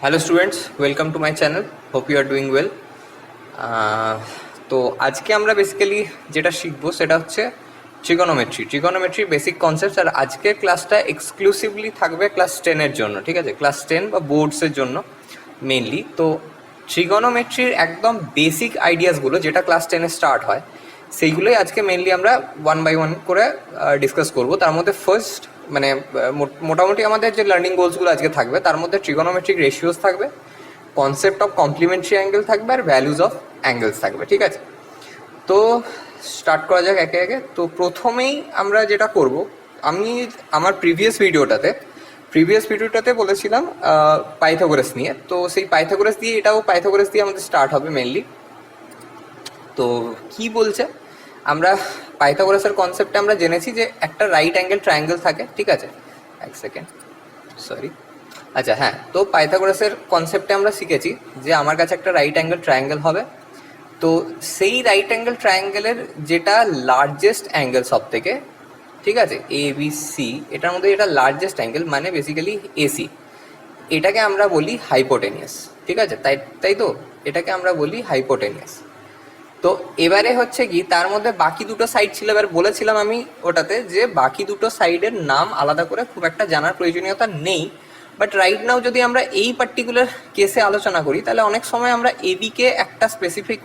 Hello students, welcome to my channel. Hope you are doing well. তো আজকে আমরা basically যেটা শিখবো সেটা হচ্ছে ট্রিগোনোমেট্রির বেসিক কনসেপ্টস। আর আজকের ক্লাসটা এক্সক্লুসিভলি থাকবে ক্লাস 10-এর জন্য, ঠিক আছে? ক্লাস 10 বা বোর্ডসের জন্য মেনলি। তো ট্রিগোনোমেট্রির একদম বেসিক আইডিয়াসগুলো যেটা ক্লাস 10-এ স্টার্ট হয়, সেইগুলোই আজকে মেনলি আমরা ওয়ান বাই ওয়ান করে ডিসকাস করব। তার মধ্যে ফার্স্ট মানে মোটামুটি আমাদের যে লার্নিং গোলসগুলো আজকে থাকবে তার মধ্যে ট্রিগোনোমেট্রিক রেশিওস থাকবে, কনসেপ্ট অফ কমপ্লিমেন্টারি অ্যাঙ্গেল থাকবে, আর ভ্যালুজ অফ অ্যাঙ্গেলস থাকবে, ঠিক আছে? তো স্টার্ট করা যাক একে একে। তো প্রথমেই আমরা যেটা করব, আমি আমার প্রিভিয়াস ভিডিওটাতে বলেছিলাম পাইথাগোরাস নিয়ে। তো সেই পাইথাগোরাস দিয়ে, এটাও পাইথাগোরাস দিয়ে আমাদের স্টার্ট হবে মেনলি। তো কি বলছে, আমরা পাইথাগোরাসের কনসেপ্টে আমরা জেনেছি যে একটা রাইট অ্যাঙ্গেল ট্রায়াঙ্গেল থাকে, ঠিক আছে? এক সেকেন্ড, সরি। আচ্ছা হ্যাঁ, তো পাইথাগোরাসের কনসেপ্টে আমরা শিখেছি যে আমার কাছে একটা রাইট অ্যাঙ্গেল ট্রায়াঙ্গেল হবে। তো সেই রাইট অ্যাঙ্গেল ট্রায়াঙ্গেলের যেটা লার্জেস্ট অ্যাঙ্গেল সব থেকে, ঠিক আছে, এ বি সি, এটার মধ্যে যেটা লার্জেস্ট অ্যাঙ্গেল মানে বেসিক্যালি এসি, এটাকে আমরা বলি হাইপোটেনিয়াস, ঠিক আছে? তাই তাই তো, এটাকে আমরা বলি হাইপোটেনিয়াস। তো এবারে হচ্ছে কি, তার মধ্যে বাকি দুটো সাইড ছিল। এবার বলেছিলাম আমি ওটাতে যে বাকি দুটো সাইডের নাম আলাদা করে খুব একটা জানার প্রয়োজনীয়তা নেই। বাট রাইট নাও যদি আমরা এই পার্টিকুলার কেসে আলোচনা করি, তাহলে অনেক সময় আমরা এবিকে একটা স্পেসিফিক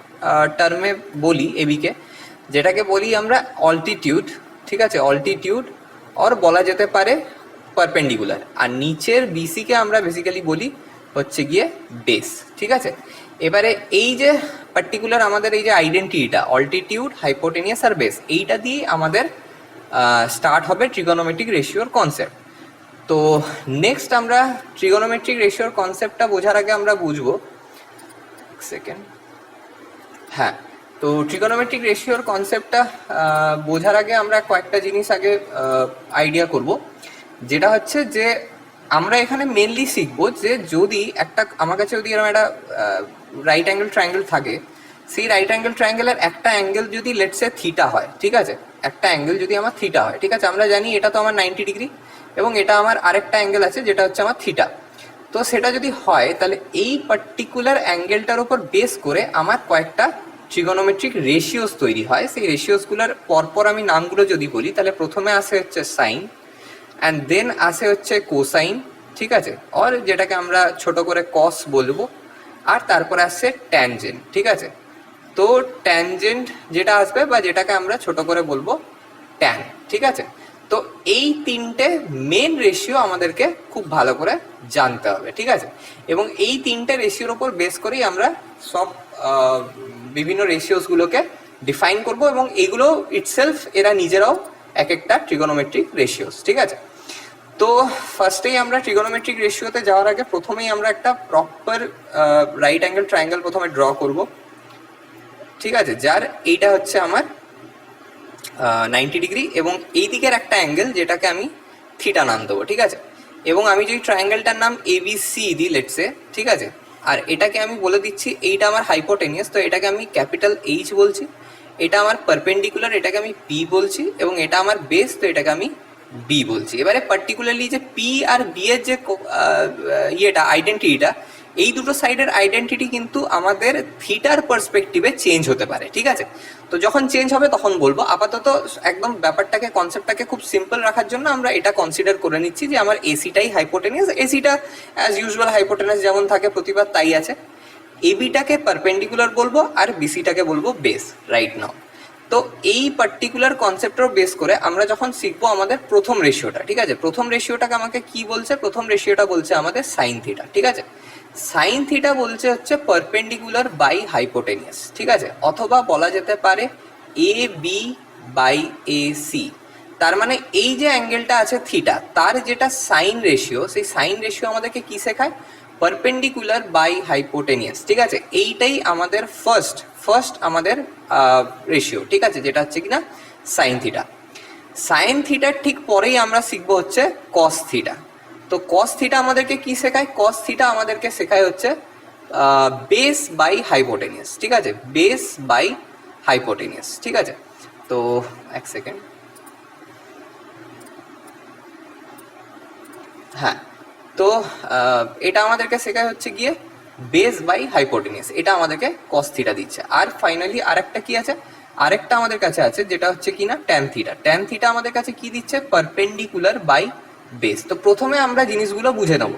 টার্মে বলি, এবিকে যেটাকে বলি আমরা অল্টিটিউড, ঠিক আছে? অল্টিটিউড, অর বলা যেতে পারে পারপেন্ডিকুলার। আর নিচের বিসিকে আমরা বেসিক্যালি বলি হচ্ছে গিয়ে বেস, ঠিক আছে? এবারে এই যে পার্টিকুলার আমাদের এই যে আইডেন্টিটিটা, অল্টিটিউড, হাইপোটেনিয়াস আর বেস, এইটা দিয়ে আমাদের স্টার্ট হবে ট্রিগোনোমেট্রিক রেশিওর কনসেপ্ট। তো নেক্সট আমরা ট্রিগোনোমেট্রিক রেশিওর কনসেপ্টটা বোঝার আগে আমরা বুঝবো, সেকেন্ড, হ্যাঁ। তো ট্রিগোনোমেট্রিক রেশিওর কনসেপ্টটা বোঝার আগে আমরা কয়েকটা জিনিস আগে আইডিয়া করব, যেটা হচ্ছে যে আমরা এখানে মেনলি শিখবো যে যদি একটা, আমার কাছে যদি এরকম একটা রাইট অ্যাঙ্গেল ট্রায়াঙ্গেল থাকে, সেই রাইট অ্যাঙ্গেল ট্রায়াঙ্গেলের একটা অ্যাঙ্গেল যদি লেটসে থিটা হয়, ঠিক আছে? একটা অ্যাঙ্গেল যদি আমার থিটা হয়, ঠিক আছে? আমরা জানি এটা তো আমার 90 ডিগ্রি, এবং এটা আমার আরেকটা অ্যাঙ্গেল আছে যেটা হচ্ছে আমার থিটা। তো সেটা যদি হয়, তাহলে এই পার্টিকুলার অ্যাঙ্গেলটার উপর বেস করে আমার কয়েকটা ট্রিগোনোমেট্রিক রেশিওস তৈরি হয়। সেই রেশিওসগুলোর পরপর আমি নামগুলো যদি বলি, তাহলে প্রথমে আসে হচ্ছে সাইন, অ্যান্ড দেন আসে হচ্ছে কোসাইন, ঠিক আছে? আর যেটাকে আমরা ছোট করে কস বলবো। আর তারপরে আসছে ট্যানজেন্ট, ঠিক আছে? তো ট্যানজেন্ট যেটা আসবে, বা যেটাকে আমরা ছোট করে বলবো ট্যান, ঠিক আছে? তো এই তিনটে মেন রেশিও আমাদেরকে খুব ভালো করে জানতে হবে, ঠিক আছে? এবং এই তিনটে রেশিওর ওপর বেস করেই আমরা সব বিভিন্ন রেশিওসগুলোকে ডিফাইন করব, এবং এগুলো ইটসেলফ এরা নিজেরাও এক একটা ট্রিগোনোমেট্রিক রেশিওস, ঠিক আছে? তো ফার্স্টেই আমরা ট্রিগোনোমেট্রিক রেশিওতে যাওয়ার আগে প্রথমেই আমরা একটা প্রপার রাইট অ্যাঙ্গেল ট্রায়াঙ্গেল প্রথমে ড্র করব, ঠিক আছে? যার এইটা হচ্ছে আমার 90 ডিগ্রি, এবং এই দিকের একটা অ্যাঙ্গেল যেটাকে আমি থিটা নাম দেবো, ঠিক আছে? এবং আমি যদি ট্রায়াঙ্গেলটার নাম এবিসি দিই লেটসে, ঠিক আছে? আর এটাকে আমি বলে দিচ্ছি এইটা আমার হাইপোটেনিয়াস, তো এটাকে আমি ক্যাপিটাল এইচ বলছি। এটা আমার পারপেন্ডিকুলার, এটাকে আমি পি বলছি। এবং এটা আমার বেস, তো এটাকে আমি বি বলছি। এবারে পার্টিকুলারলি যে পি আর বি এর যে ইয়েটা, আইডেন্টিটিটা, এই দুটো সাইডের আইডেন্টিটি কিন্তু আমাদের থিটার পার্সপেক্টিভে চেঞ্জ হতে পারে, ঠিক আছে? তো যখন চেঞ্জ হবে তখন বলবো। আপাতত একদম ব্যাপারটাকে, কনসেপ্টটাকে খুব সিম্পল রাখার জন্য আমরা এটা কনসিডার করে নিচ্ছি যে আমার এসিটাই হাইপোটেনিয়াস। এসিটা অ্যাজ ইউজুয়াল হাইপোটেনিয়াস যেমন থাকে প্রতিবার তাই আছে। এবিটাকে পারপেন্ডিকুলার বলবো, আর বিসিটাকে বলবো বেস, রাইট নাও। তো এই পার্টিকুলার কনসেপ্টের বেস করে আমরা যখন শিখবো আমাদের প্রথম রেশিওটা, ঠিক আছে? প্রথম রেশিওটাকে আমাকে কি বলছে? প্রথম রেশিওটা বলছে আমাদের সাইন থিটা, ঠিক আছে? সাইন থিটা বলছে হচ্ছে পারপেন্ডিকুলার বাই হাইপোটেনিয়াস, ঠিক আছে? অথবা বলা যেতে পারে এ বি বাই এ সি। তার মানে এই যে অ্যাঙ্গেলটা আছে থিটা, তার যেটা সাইন রেশিও, সেই সাইন রেশিও আমাদেরকে কি শেখায়? পারপেন্ডিকুলার বাই হাইপোটেনিয়াস, ঠিক আছে? এইটাই আমাদের ফার্স্ট আমাদের রেশিও, ঠিক আছে? যেটা হচ্ছে কিনা সাইন থিটা। সাইন থিটার ঠিক পরেই আমরা শিখবো হচ্ছে কস থিটা। তো কস থিটা আমাদেরকে কি শেখায়? কস থিটা আমাদেরকে শেখায় হচ্ছে বেস বাই হাইপোটেনিয়াস, ঠিক আছে? বেস বাই হাইপোটেনিয়াস, ঠিক আছে? তো এক সেকেন্ড, হ্যাঁ। তো এটা আমাদেরকে শেখায় হচ্ছে গিয়ে বেস বাই হাইপোটেনিউস, এটা আমাদেরকে কস থিটা দিচ্ছে। আর ফাইনালি আরেকটা কি আছে, আরেকটা আমাদের কাছে আছে যেটা হচ্ছে কি না ট্যান থিটা। ট্যান থিটা আমাদের কাছে কি দিচ্ছে, পারপেন্ডিকুলার বাই বেস। তো প্রথমে আমরা জিনিসগুলো বুঝে নেবো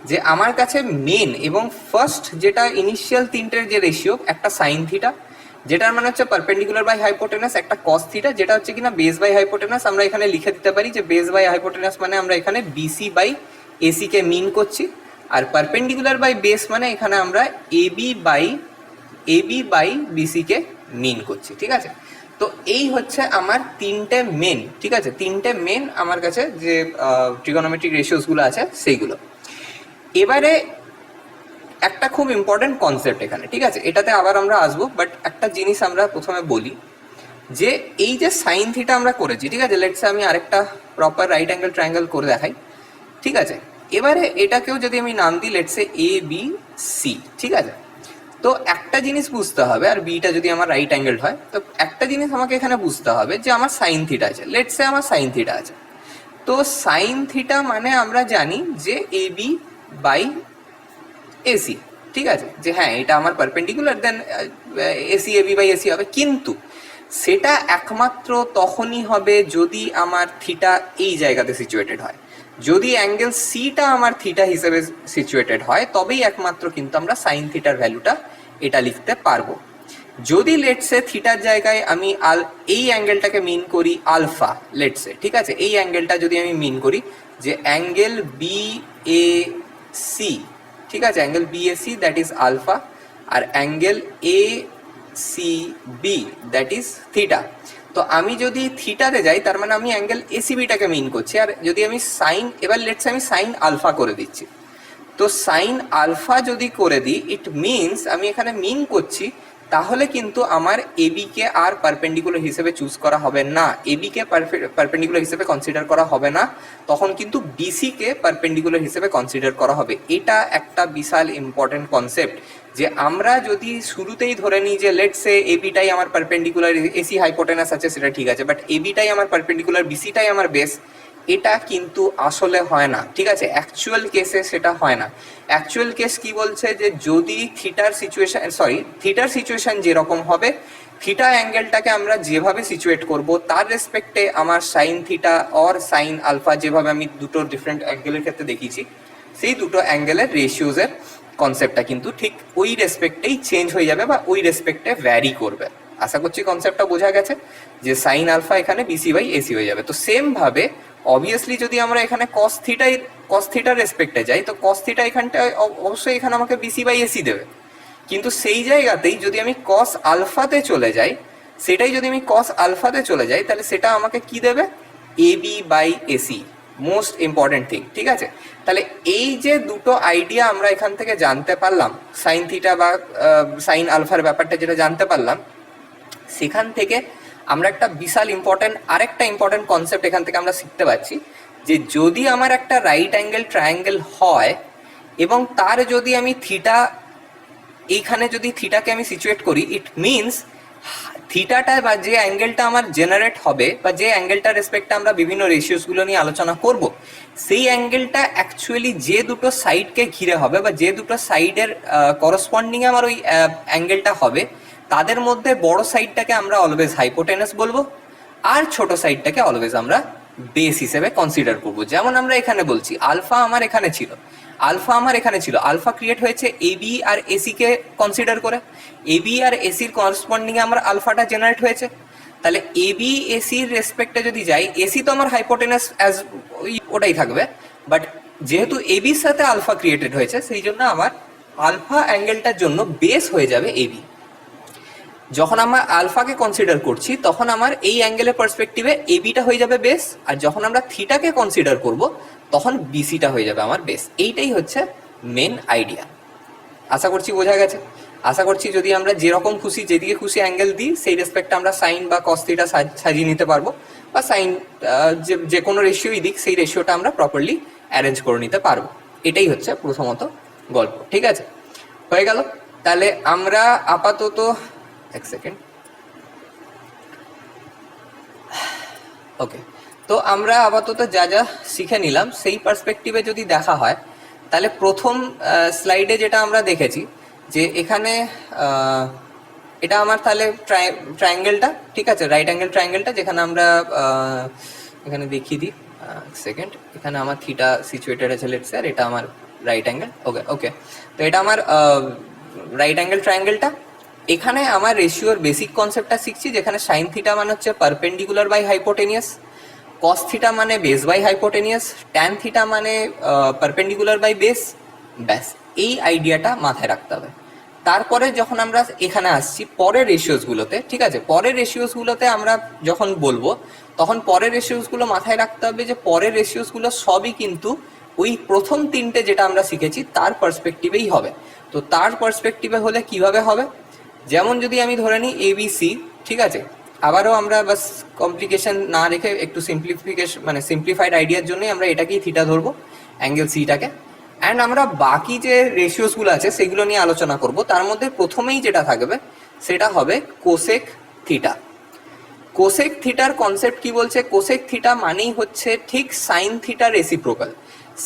যে আমার কাছে মেন এবং ফার্স্ট যেটা ইনিশিয়াল তিনটের যে রেশিও, একটা সাইন থিটা যেটার মানে হচ্ছে পারপেন্ডিকুলার বাই হাইপোটেনাস, একটা কস থিটা যেটা হচ্ছে কিনা বেস বাই হাইপোটেনাস। আমরা এখানে লিখে দিতে পারি যে বেস বাই হাইপোটেনাস মানে আমরা এখানে বিসি বাই এসি কে মিন করছি, আর পারপেন্ডিকুলার বাই বেস মানে এখানে আমরা এবি বাই বিসি কে মিন করছি। ঠিক আছে, তো এই হচ্ছে আমার তিনটে মেন। ঠিক আছে, তিনটে মেন আমার কাছে যে ট্রিগোনোমেট্রিক রেশিওসগুলো আছে সেইগুলো। এবারে একটা খুব ইম্পর্টেন্ট কনসেপ্ট এখানে, ঠিক আছে, এটাতে আবার আমরা আসবো, বাট একটা জিনিস আমরা প্রথমে বলি যে এই যে সাইন থিটা আমরা করেছি, ঠিক আছে, লেটসে আমি আরেকটা প্রপার রাইট অ্যাঙ্গেল ট্রায়াঙ্গেল করে দেখাই। ঠিক আছে, এবারে এটাকেও যদি আমি নাম দিই লেটসে এ বি সি, ঠিক আছে, তো একটা জিনিস বুঝতে হবে, আর বিটা যদি আমার রাইট অ্যাঙ্গেল হয়, তো একটা জিনিস আমাকে এখানে বুঝতে হবে যে আমার সাইন থিটা আছে, লেটসে আমার সাইন থিটা আছে। তো সাইন থিটা মানে আমরা জানি যে এ বি বাই এসি, ঠিক আছে, যে হ্যাঁ এটা আমার perpendicular, then AC AB by AC হবে। কিন্তু সেটা একমাত্র তখনই হবে যদি আমার থিটা এই জায়গাতে সিচুয়েটেড হয়। যদি অ্যাঙ্গেল সিটা আমার থিটা হিসেবে সিচুয়েটেড হয় তবেই একমাত্র কিন্তু আমরা সাইন থিটার ভ্যালুটা এটা লিখতে পারবো। যদি লেটসে থিটার জায়গায় আমি এই অ্যাঙ্গেলটাকে মিন করি আলফা, লেটসে, ঠিক আছে, এই অ্যাঙ্গেলটা যদি আমি মিন করি যে অ্যাঙ্গেল বি এ সি, ঠিক আছে, angle B A C that is alpha, আর angle A C B that is theta. তো আমি যদি থিটাতে যাই তার মানে আমি অ্যাঙ্গেল এসিবিটাকে মিন করছি। আর যদি আমি সাইন, এবার লেটসে আমি সাইন আলফা করে দিচ্ছি, তো সাইন আলফা যদি করে দিই ইট মিনস আমি এখানে মিন করছি, তাহলে কিন্তু আমার এবিকে আর পারপেন্ডিকুলার হিসেবে চুজ করা হবে না, এবিকে পারপেন্ডিকুলার হিসেবে কনসিডার করা হবে না, তখন কিন্তু বিসিকে পারপেন্ডিকুলার হিসেবে কনসিডার করা হবে। এটা একটা বিশাল ইম্পর্টেন্ট কনসেপ্ট, যে আমরা যদি শুরুতেই ধরে নিই যে লেটসে এবিটাই আমার পারপেন্ডিকুলার, এসি হাইপোটেনাস আছে সেটা ঠিক আছে, বাট এবিটাই আমার পারপেন্ডিকুলার, বিসিটাই আমার বেস, এটা কিন্তু আসলে হয় না। ঠিক আছে, অ্যাকচুয়াল কেসে সেটা হয় না। অ্যাকচুয়াল কেস কি বলছে যে যদি থিটার সিচুয়েশন যেরকম হবে, থিটা অ্যাঙ্গেলটাকে আমরা যেভাবে সিচুয়েট করব তার রেসপেক্টে আমার sine theta or sine alpha, যেভাবে আমি দুটো ডিফারেন্ট অ্যাঙ্গেলের ক্ষেত্রে দেখিয়েছি, সেই দুটো অ্যাঙ্গেলের রেশিওজের কনসেপ্টটা কিন্তু ঠিক ওই রেসপেক্টেই চেঞ্জ হয়ে যাবে বা ওই রেসপেক্টে ভ্যারি করবে। আশা করছি কনসেপ্টটা বোঝা গেছে যে সাইন আলফা এখানে বিসি বাই এসি হয়ে যাবে। তো সেম ভাবে অবভিয়াসলি যদি আমরা এখানে কস থিটার রেসপেক্টে যাই, তো কস থিটা এখানটায় অবশ্যই এখানে আমাকে বিসি বাই এসি দেবে, কিন্তু সেই জায়গাতেই যদি আমি কস আলফাতে চলে যাই, তাহলে সেটা আমাকে কি দেবে, AB by AC, most important thing. ঠিক আছে, তাহলে এই যে দুটো আইডিয়া আমরা এখান থেকে জানতে পারলাম, সাইন থিটা বা সাইন আলফার ব্যাপারটা যেটা জানতে পারলাম, সেখান থেকে আমরা একটা বিশাল আরেকটা ইম্পর্টেন্ট কনসেপ্ট এখান থেকে আমরা শিখতে পারছি, যে যদি আমার একটা রাইট অ্যাঙ্গেল ট্রায়াঙ্গেল হয় এবং তার যদি আমি এইখানে যদি থিটাকে আমি সিচুয়েট করি, ইট মিনস থিটাটা বা যে অ্যাঙ্গেলটা আমার জেনারেট হবে বা যে অ্যাঙ্গেলটার রেসপেক্টে আমরা বিভিন্ন রেশিওসগুলো নিয়ে আলোচনা করব, সেই অ্যাঙ্গেলটা অ্যাকচুয়ালি যে দুটো সাইডকে ঘিরে হবে বা যে দুটো সাইডের করসপন্ডিং আমার ওই অ্যাঙ্গেলটা হবে, তাদের মধ্যে বড় সাইডটাকে আমরা অলওয়েজ হাইপোটেনাস বলবো, আর ছোট সাইডটাকে অলওয়েজ আমরা বেস হিসেবে কনসিডার করব। যেমন আমরা এখানে বলছি আলফা আমার এখানে ছিল, আলফা ক্রিয়েট হয়েছে এবি আর এসি কে কনসিডার করে, এবি আর এসির করসপন্ডিং এ আমার আলফাটা জেনারেট হয়েছে। তাহলে এবি এসির রেসপেক্টে যদি যাই, এসি তো আমার হাইপোটেনাস অ্যাজ ওটাই থাকবে, বাট যেহেতু এবির সাথে আলফা ক্রিয়েটেড হয়েছে, সেই জন্য আমার আলফা অ্যাঙ্গেলটার জন্য বেস হয়ে যাবে এবি। যখন আমরা আলফাকে কনসিডার করছি তখন আমার এই অ্যাঙ্গেলের পার্সপেক্টিভে এবিটা হয়ে যাবে বেস, আর যখন আমরা থিটাকে কনসিডার করব তখন বিসিটা হয়ে যাবে আমার বেস। এইটাই হচ্ছে মেন আইডিয়া। আশা করছি বোঝা গেছে। আশা করছি যদি আমরা যেরকম খুশি, যেদিকে খুশি অ্যাঙ্গেল দিই, সেই রেসপেক্টে আমরা সাইন বা কস থিটা সাজিয়ে নিতে পারবো, বা সাইন যে কোনো রেশিওই দিক, সেই রেশিওটা আমরা প্রপারলি অ্যারেঞ্জ করে নিতে পারবো। এটাই হচ্ছে প্রথমত গল্প। ঠিক আছে, হয়ে গেল। তাহলে আমরা আপাতত এক সেকেন্ড, ওকে, তো আমরা আপাতত যা যা শিখে নিলাম সেই পার্সপেক্টিভে যদি দেখা হয়, তাহলে প্রথম স্লাইডে যেটা আমরা দেখেছি যে এখানে এটা আমার তাহলে ট্রায়াঙ্গেলটা, ঠিক আছে, রাইট অ্যাঙ্গেল ট্রায়াঙ্গেলটা, যেখানে আমরা এখানে দেখিয়ে দিই সেকেন্ড, এখানে আমার থিটা সিচুয়েটেড আছে লেটস আর এটা আমার রাইট অ্যাঙ্গেল। ওকে ওকে, তো এটা আমার রাইট অ্যাঙ্গেল ট্রায়াঙ্গেলটা। এখানে আমার রেশিওর বেসিক কনসেপ্টটা শিখছি, যেখানে সাইন থিটা মানে হচ্ছে perpendicular by hypotenuse, cos theta মানে base by hypotenuse, tan theta মানে পারপেন্ডিকুলার বাই বেস। ব্যাস, এই আইডিয়াটা মাথায় রাখতে হবে। তারপরে যখন আমরা এখানে আসছি পরের রেশিওসগুলোতে, ঠিক আছে, পরের রেশিওসগুলোতে আমরা যখন বলবো তখন পরের রেশিওসগুলো মাথায় রাখতে হবে যে পরের রেশিওসগুলো সবই কিন্তু ওই প্রথম তিনটে যেটা আমরা শিখেছি তার পার্সপেক্টিভেই হবে। তো তার পার্সপেক্টিভে হলে কিভাবে হবে, যেমন যদি আমি ধরে নিই এবিসি, ঠিক আছে, আবারও আমরা বাস কমপ্লিকেশন না রেখে একটু সিম্পলিফিকেশন মানে সিম্পলিফাইড আইডিয়ার জন্যই আমরা এটাকেই থিটা ধরবো, অ্যাঙ্গেল সিটাকে। অ্যান্ড আমরা বাকি যে রেশিওসগুলো আছে সেগুলো নিয়ে আলোচনা করব। তার মধ্যে প্রথমেই যেটা থাকবে সেটা হবে কোসেক থিটা। কোসেক থিটার কনসেপ্ট কি বলছে, কোসেক থিটা মানেই হচ্ছে ঠিক সাইন থিটা রেসিপ্রোকাল।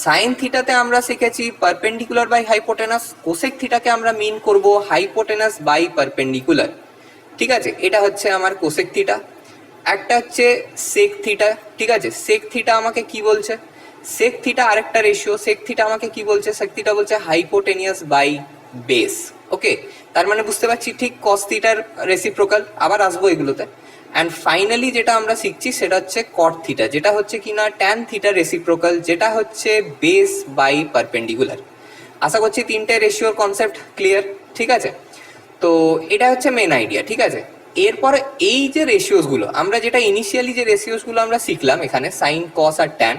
সাইন থিটাতে আমরা শিখেছি পারপেন্ডিকুলার বাই হাইপোটেনাস, কোসেক থিটাকে আমরা মিন করব হাইপোটেনাস বাই পারপেন্ডিকুলার, ঠিক আছে। এটা হচ্ছে আমার কোসেক থিটা। একটা হচ্ছে সেক থিটা, ঠিক আছে। সেক থিটা আমাকে কি বলছে, সেক থিটা আরেকটা রেশিও, সেক থিটা আমাকে কি বলছে, সেক থিটা বলছে হাইপোটেনিয়াস বাই বেস। ওকে, তার মানে বুঝতে পারছি ঠিক কস থিটার রেসিপ্রোকাল, আবার আসবো এগুলোতে। অ্যান্ড ফাইনালি যেটা আমরা শিখছি সেটা হচ্ছে কট থিটা, যেটা হচ্ছে কি না ট্যান থিটার রেসিপ্রোকাল, যেটা হচ্ছে বেস বাই পারপেন্ডিকুলার। আশা করছি তিনটে রেশিওর কনসেপ্ট ক্লিয়ার, ঠিক আছে। তো এটা হচ্ছে মেন আইডিয়া, ঠিক আছে। এরপরে এই যে রেশিওসগুলো আমরা যেটা ইনিশিয়ালি যে রেশিওসগুলো আমরা শিখলাম এখানে সাইন কস আর ট্যান,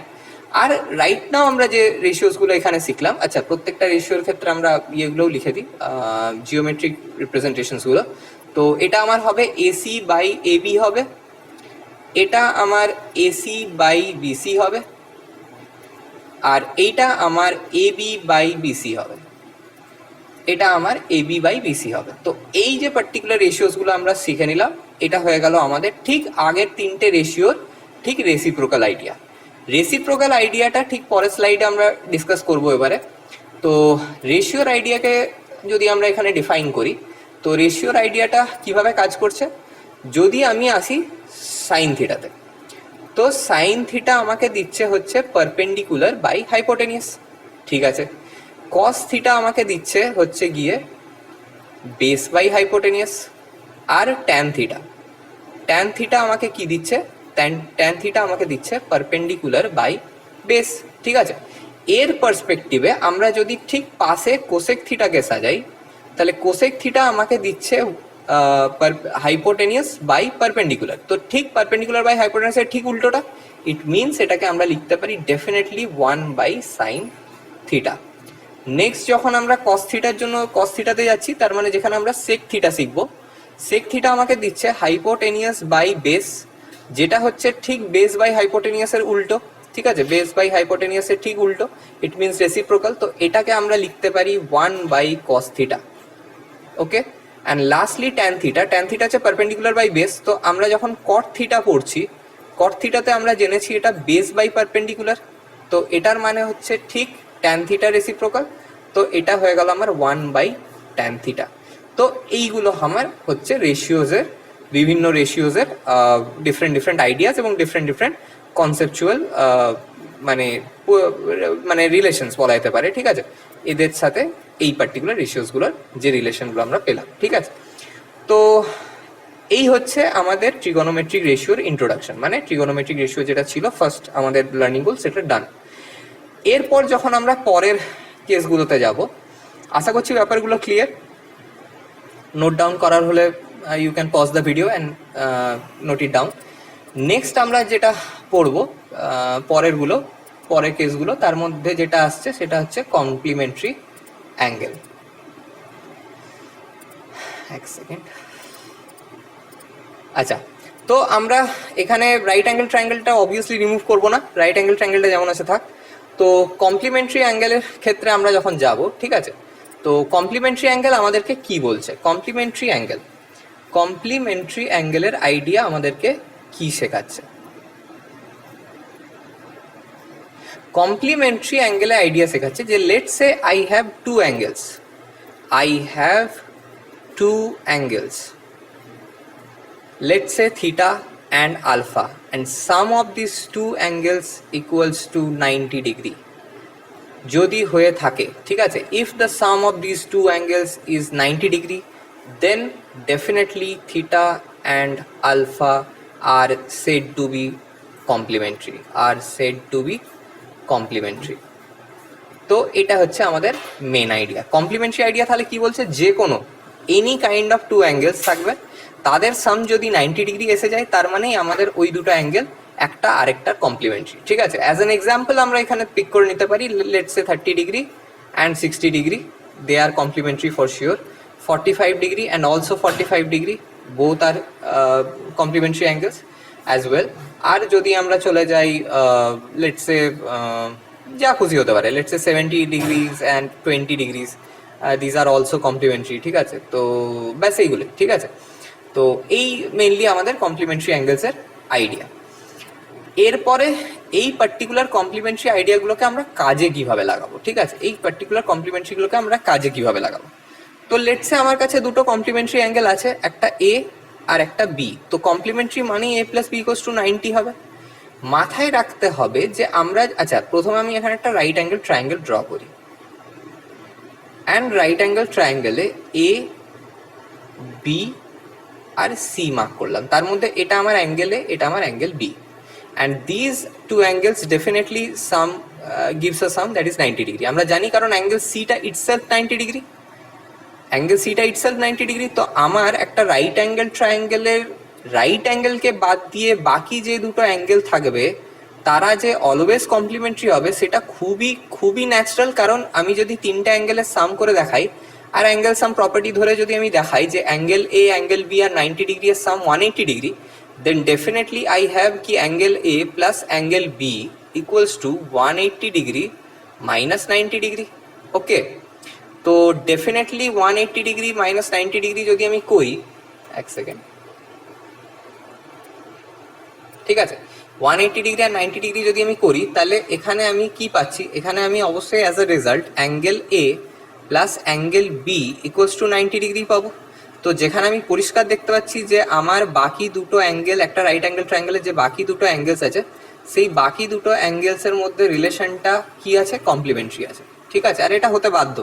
আর রাইট নাও আমরা যে রেশিওসগুলো এখানে শিখলাম, আচ্ছা প্রত্যেকটা রেশিওর ক্ষেত্রে আমরা ইয়েগুলোও লিখে দিই জিওমেট্রিক রিপ্রেজেন্টেশনসগুলো। তো এটা আমার হবে এসি বাই এবি হবে, এটা আমার এসি বাই বিসি হবে, আর এইটা আমার এবি বাই বিসি হবে, এটা আমার এবি বাই বিসি হবে। তো এই যে পার্টিকুলার রেশিওসগুলো আমরা শিখে নিলাম, এটা হয়ে গেল আমাদের ঠিক আগের তিনটে রেশিওর ঠিক রেসিপ্রোকাল আইডিয়া। রেসিপ্রোকাল আইডিয়াটা ঠিক পরের স্লাইডে আমরা ডিসকাস করব এবারে। তো রেশিওর আইডিয়াকে যদি আমরা এখানে ডিফাইন করি, তো রেশিওর আইডিয়াটা কিভাবে কাজ করছে, যদি আমি আসি সাইন থিটাতে, তো সাইন থিটা আমাকে দিচ্ছে হচ্ছে পারপেন্ডিকুলার বাই হাইপোটেনিয়াস, ঠিক আছে। কস থিটা আমাকে দিচ্ছে হচ্ছে গিয়ে বেস বাই হাইপোটেনিয়াস, আর ট্যান থিটা, ট্যান থিটা আমাকে কি দিচ্ছে, ট্যান থিটা আমাকে দিচ্ছে পারপেন্ডিকুলার বাই বেস, ঠিক আছে। এর পার্সপেক্টিভে আমরা যদি ঠিক পাশে কোসেক থিটাকে সাজাই, তাহলে কোসেক থিটা আমাকে দিচ্ছে হাইপোটেনিয়াস বাই পারপেন্ডিকুলার। তো ঠিক পারপেন্ডিকুলার বাই হাইপোটেনিয়াসের ঠিক উল্টোটা, ইট মিনস এটাকে আমরা লিখতে পারি definitely 1 by sine theta. Next যখন আমরা কস থিটার জন্য কস থিটাতে যাচ্ছি, তার মানে যেখানে আমরা সেক থিটা শিখবো, সেক থিটা আমাকে দিচ্ছে হাইপোটেনিয়াস বাই বেস, যেটা হচ্ছে ঠিক বেস বাই হাইপোটেনিয়াসের উল্টো, ঠিক আছে, বেস বাই হাইপোটেনিয়াসের ঠিক উল্টো, ইট মিনস রেসিপ্রোকাল। তো এটাকে আমরা লিখতে পারি 1 by cos theta. Okay, and lastly tan theta, tan theta হচ্ছে পারপেন্ডিকুলার বাই বেস। তো আমরা যখন কট থিটা পড়ছি, কট থিটাতে আমরা জেনেছি এটা বেস বাই পারপেন্ডিকুলার, তো এটার মানে হচ্ছে ঠিক ট্যান থিটা রেসিপ্রোকাল। তো এটা হয়ে গেল আমার 1 বাই ট্যান থিটা। তো এইগুলো আমার হচ্ছে রেশিওজের, বিভিন্ন রেশিওজের ডিফারেন্ট আইডিয়াস এবং ডিফারেন্ট কনসেপচুয়াল মানে মানে রিলেশনস বলা যেতে পারে, ঠিক আছে, এদের সাথে এই পার্টিকুলার রেশিওসগুলোর যে রিলেশনগুলো আমরা পেলাম, ঠিক আছে। তো এই হচ্ছে আমাদের ট্রিগোনোমেট্রিক রেশিওর ইন্ট্রোডাকশন, মানে ট্রিগোনোমেট্রিক রেশিও যেটা ছিল ফার্স্ট আমাদের লার্নিং গোল সেটা ডান। এরপর যখন আমরা পরের কেসগুলোতে যাব, আশা করছি ব্যাপারগুলো ক্লিয়ার। নোট ডাউন করার হলে you can pause the video and note it down. Next আমরা যেটা পড়বো পরের কেসগুলো, তার মধ্যে যেটা আসছে সেটা হচ্ছে কমপ্লিমেন্টারি অ্যাঙ্গেল। এক সেকেন্ড, আচ্ছা, তো আমরা এখানে রাইট অ্যাঙ্গেল ট্রায়াঙ্গেলটা অবভিয়াসলি রিমুভ করবো না, রাইট অ্যাঙ্গেল ট্রায়াঙ্গেলটা যেমন আছে থাক। তো কমপ্লিমেন্টারি অ্যাঙ্গেলের ক্ষেত্রে আমরা যখন যাব, ঠিক আছে, তো কমপ্লিমেন্টারি অ্যাঙ্গেল আমাদেরকে কি বলছে, কমপ্লিমেন্টারি অ্যাঙ্গেলের আইডিয়া আমাদেরকে কি শেখাচ্ছে। কমপ্লিমেন্টারি অ্যাঙ্গেলে আইডিয়া শেখাচ্ছে যে let's say I have to angles, I have two angles, let's say theta and alpha, and sum of these two angles equals to 90 degree. যদি হয়ে থাকে, ঠিক আছে, if the sum of these two angles is 90 degree, then definitely theta and alpha are said to be complementary, তো এটা হচ্ছে আমাদের main idea. Complimentary idea তাহলে কি বলছে, যে কোনো any kind of two angles থাকবে, তাদের সাম যদি 90 ডিগ্রি এসে যায়, তার মানেই আমাদের ওই দুটো অ্যাঙ্গেল একটা আরেকটার কমপ্লিমেন্টারি, ঠিক আছে। অ্যাজ অ্যান এক্সাম্পল আমরা এখানে পিক করে নিতে পারি, let's say 30 degree and 60 degree, they are complementary for sure. 45 degree and also 45 degree, both are complementary angles as well. আর যদি আমরা চলে যাই লেটস সে যা খুশি হতে পারে, let's say 70 degrees and 20 degrees, these are also complementary, ঠিক আছে। তো ব্যাস এইগুলো, ঠিক আছে। তো এই মেইনলি আমাদের কমপ্লিমেন্টারি অ্যাঙ্গেলসের আইডিয়া। এরপরে এই পার্টিকুলার কমপ্লিমেন্টারি আইডিয়াগুলোকে আমরা কাজে কিভাবে লাগাবো, ঠিক আছে, এই পার্টিকুলার কমপ্লিমেন্টারিগুলোকে আমরা কাজে কিভাবে লাগাবো। তো লেটস সে আমার কাছে দুটো কমপ্লিমেন্টারি অ্যাঙ্গেল আছে, একটা এ আর একটা বি। তো কমপ্লিমেন্টারি মানেই a plus B equals to 90 হবে। মাথায় রাখতে হবে যে আমরা, আচ্ছা প্রথমে আমি এখানে একটা রাইট অ্যাঙ্গেল ট্রায়াঙ্গেল ড্র করি, অ্যান্ড রাইট অ্যাঙ্গেল ট্রায়াঙ্গেলে এ বি আর সি মার্ক করলাম, তার মধ্যে এটা আমার অ্যাঙ্গেল এ, এটা আমার angle B, and these two angles definitely sum gives a sum that is 90 degree. আমরা জানি কারণ angle theta itself 90 degree, angle theta itself 90 degree. তো আমার একটা রাইট অ্যাঙ্গেল ট্রায়াঙ্গেলের রাইট অ্যাঙ্গেলকে বাদ দিয়ে বাকি যে দুটো অ্যাঙ্গেল থাকবে, তারা যে অলওয়েজ কমপ্লিমেন্টারি হবে সেটা খুবই খুবই ন্যাচারাল। কারণ আমি যদি তিনটা অ্যাঙ্গেলের সাম করে দেখাই, আর অ্যাঙ্গেল সাম প্রপার্টি ধরে যদি আমি দেখাই যে অ্যাঙ্গেল এ অ্যাঙ্গেল বি আর 90 ডিগ্রি এর sum 180 degree, then definitely I have কি angle A plus angle B equals to 180 degree minus 90 degree. Okay, তো ডেফিনেটলি 180 ডিগ্রি মাইনাস 90 ডিগ্রি যদি আমি করি, এক সেকেন্ড, ঠিক আছে, 180 ডিগ্রি আর 90 ডিগ্রি যদি আমি করি, তাহলে এখানে আমি কি পাচ্ছি, এখানে আমি অবশ্যই as a result angle A plus angle B equals to 90 degree পাবো। তো যেখানে আমি পরিষ্কার দেখতে পাচ্ছি যে আমার বাকি দুটো অ্যাঙ্গেল, একটা রাইট অ্যাঙ্গেল ট্রায়াঙ্গেলের যে বাকি দুটো অ্যাঙ্গেলস আছে, সেই বাকি দুটো অ্যাঙ্গেলসের মধ্যে রিলেশনটা কি আছে, কমপ্লিমেন্টারি আছে, ঠিক আছে। আর এটা হতে বাধ্য,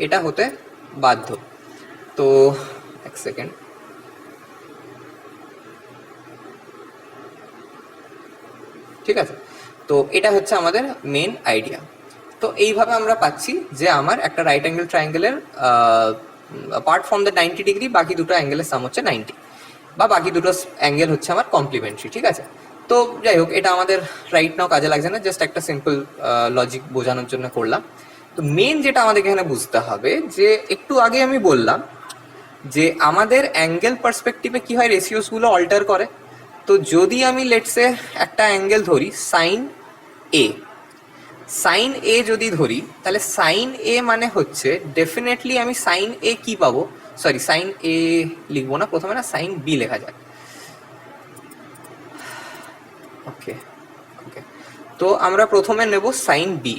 এটা হতে বাধ্য। তো এক সেকেন্ড, ঠিক আছে। তো এটা হচ্ছে আমাদের মেন আইডিয়া। তো এইভাবে আমরা পাচ্ছি যে আমার একটা রাইট অ্যাঙ্গেল ট্রায়াঙ্গেলের অ্যাপার্ট ফ্রম দ্য 90 ডিগ্রি বাকি দুটো অ্যাঙ্গেলের সাম হচ্ছে 90, বা বাকি দুটো অ্যাঙ্গেল হচ্ছে আমার কমপ্লিমেন্টারি, ঠিক আছে। তো যাই হোক, এটা আমাদের রাইট নাও কাজে লাগছে না, জাস্ট একটা সিম্পল লজিক বোঝানোর জন্য করলাম। তো মেন যেটা আমাদেরকে এখানে বুঝতে হবে, যে একটু আগে আমি বললাম যে আমাদের অ্যাঙ্গেল পার্সপেক্টিভে কি হয়, রেশিওসগুলো অল্টার করে। তো যদি আমি লেটসে একটা অ্যাঙ্গেল ধরি সাইন এ, সাইন এ যদি ধরি, তাহলে সাইন এ মানে হচ্ছে ডেফিনেটলি আমি সাইন এ কি পাবো, সরি সাইন এ লিখবো না, প্রথমে না সাইন বি লেখা যাক। ওকে ওকে, তো আমরা প্রথমে নেব সাইন বি।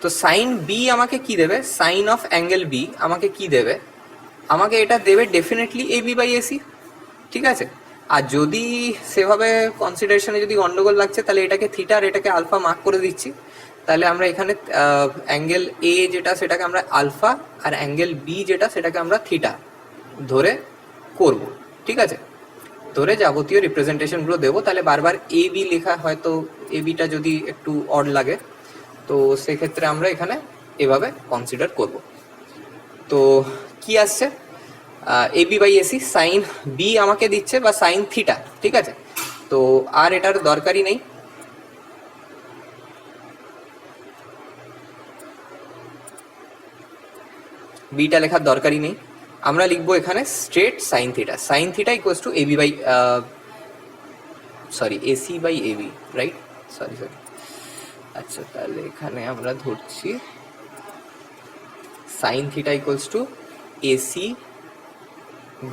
তো সাইন বি আমাকে কি দেবে, সাইন অফ অ্যাঙ্গেল বি আমাকে কি দেবে, আমাকে এটা দেবে definitely A B by AC, ঠিক আছে। আর যদি সেভাবে কনসিডারেশনে যদি গন্ডগোল লাগছে, তাহলে এটাকে থিটা আর এটাকে আলফা মার্ক করে দিচ্ছি। তাহলে আমরা এখানে অ্যাঙ্গেল এ যেটা সেটাকে আমরা আলফা, আর অ্যাঙ্গেল বি যেটা সেটাকে আমরা থিটা ধরে করব, ঠিক আছে। ধরে যাবতীয় রিপ্রেজেন্টেশনগুলো দেবো। তাহলে বারবার এ বি লেখা হয়তো এ বিটা যদি একটু অড লাগে, তো সেক্ষেত্রে আমরা এখানে এভাবে কনসিডার করব। তো কি আসছে, A B by AC, sine B আমাকে দিচ্ছে বা সাইন থিটা, ঠিক আছে। তো আর এটার দরকারই নেই, বিটা লেখার দরকারই নেই। আমরা লিখবো এখানে straight sine theta, sine theta equals to A B by sorry AC by A B, right, sorry. আচ্ছা, তাহলে এখানে আমরা ধরছি sine theta equals to AC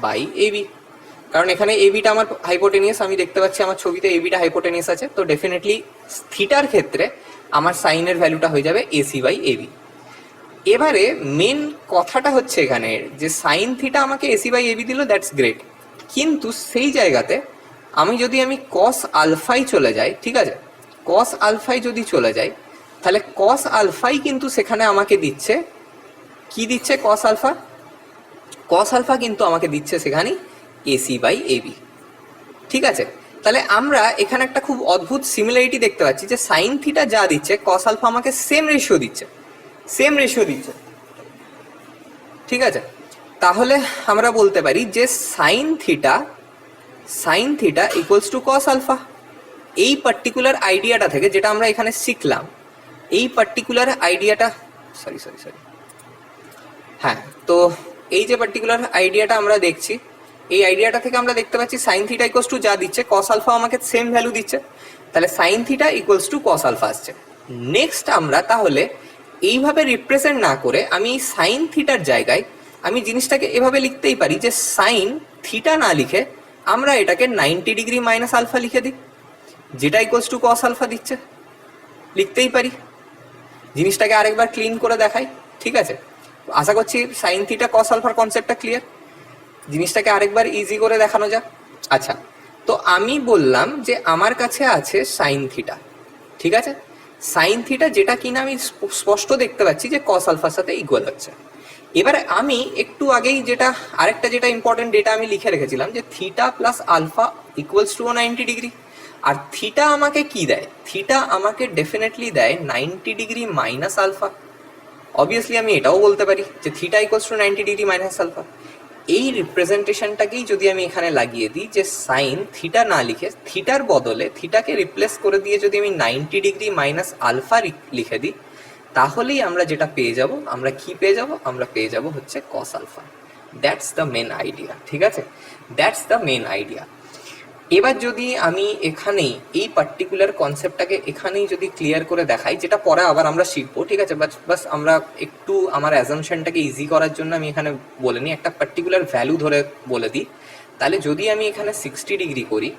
by AB, কারণ এখানে এবিটা আমার হাইপোটেনিয়াস, আমি দেখতে পাচ্ছি আমার ছবিতে এবিটা হাইপোটেনিয়াস আছে। তো ডেফিনেটলি থিটার ক্ষেত্রে আমার সাইনের ভ্যালুটা হয়ে যাবে এসি বাই এবি। এবারে মেন কথাটা হচ্ছে এখানে যে সাইন থিটা আমাকে এসি বাই এবি দিল, দ্যাটস গ্রেট, কিন্তু সেই জায়গাতে আমি কস আলফাই চলে যাই, ঠিক আছে, কস আলফাই যদি চলে যাই, তাহলে কস আলফাই কিন্তু সেখানে আমাকে দিচ্ছে, কি দিচ্ছে কস আলফা? কস আলফা কিন্তু আমাকে দিচ্ছে সেখানে এসি বাই এবি, ঠিক আছে। তাহলে আমরা এখানে একটা খুব অদ্ভুত সিমিলারিটি দেখতে পাচ্ছি যে সাইন থিটা যা দিচ্ছে কস আলফা আমাকে সেম রেশিও দিচ্ছে, ঠিক আছে। তাহলে আমরা বলতে পারি যে sine theta equals to cos alpha. এই পার্টিকুলার আইডিয়াটা থেকে যেটা আমরা এখানে শিখলাম, এই পার্টিকুলার আইডিয়াটা সরি, হ্যাঁ, তো এই যে পার্টিকুলার আইডিয়াটা আমরা দেখছি, এই আইডিয়াটা থেকে আমরা দেখতে পাচ্ছি সাইন থিটা ইকুয়ালস টু যা দিচ্ছে কস আলফা আমাকে সেম ভ্যালু দিচ্ছে, তাহলে sine theta equals to cos alpha আসছে। নেক্সট আমরা তাহলে এইভাবে রিপ্রেজেন্ট না করে আমি সাইন থিটার জায়গায় আমি জিনিসটাকে এভাবে লিখতেই পারি যে সাইন থিটা না লিখে আমরা এটাকে 90 ডিগ্রি মাইনাস আলফা লিখে দিই, যেটা ইকুয়ালস টু কস আলফা দিচ্ছে, লিখতেই পারি। জিনিসটাকে আরেকবার ক্লিন করে দেখাই, ঠিক আছে। আশা করছি সাইন থিটা কস আলফার কনসেপ্টটা ক্লিয়ার। জিনিসটাকে আরেকবার ইজি করে দেখানো যাক। আচ্ছা, তো আমি বললাম যে আমার কাছে আছে সাইন থিটা, ঠিক আছে, সাইন থিটা যেটা কিনা আমি স্পষ্ট দেখতে পাচ্ছি যে কস আলফার সাথে ইকুয়াল হচ্ছে। এবারে আমি একটু আগেই যেটা ইম্পর্টেন্ট ডেটা আমি লিখে রেখেছিলাম যে theta plus alpha equals to 90 degree. আর থিটা আমাকে কি দেয়? থিটা আমাকে ডেফিনেটলি দেয় 90 ডিগ্রি মাইনাস আলফা। অবভিয়াসলি আমি এটাও বলতে পারি যে theta equals to 90 degree minus alpha. এই রিপ্রেজেন্টেশনটাকেই যদি আমি এখানে লাগিয়ে দিই যে সাইন থিটা না লিখে থিটার বদলে থিটাকে রিপ্লেস করে দিয়ে যদি আমি 90 ডিগ্রি মাইনাস আলফা লিখে দিই, তাহলেই আমরা যেটা পেয়ে যাব, আমরা পেয়ে যাব হচ্ছে cos alpha. That's the main idea, ঠিক আছে, দ্যাটস দ্য মেন আইডিয়া। এবার যদি আমি এখানেই এই পার্টিকুলার কনসেপ্টটাকে এখানেই যদি ক্লিয়ার করে দেখাই, যেটা পরে আবার আমরা শিখবো, ঠিক আছে, বাস আমরা একটু আমার অ্যাজাম্পশনটাকে ইজি করার জন্য আমি এখানে বলে নিই, একটা পার্টিকুলার ভ্যালু ধরে বলে দিই। তাহলে যদি আমি এখানে 60 ডিগ্রি করি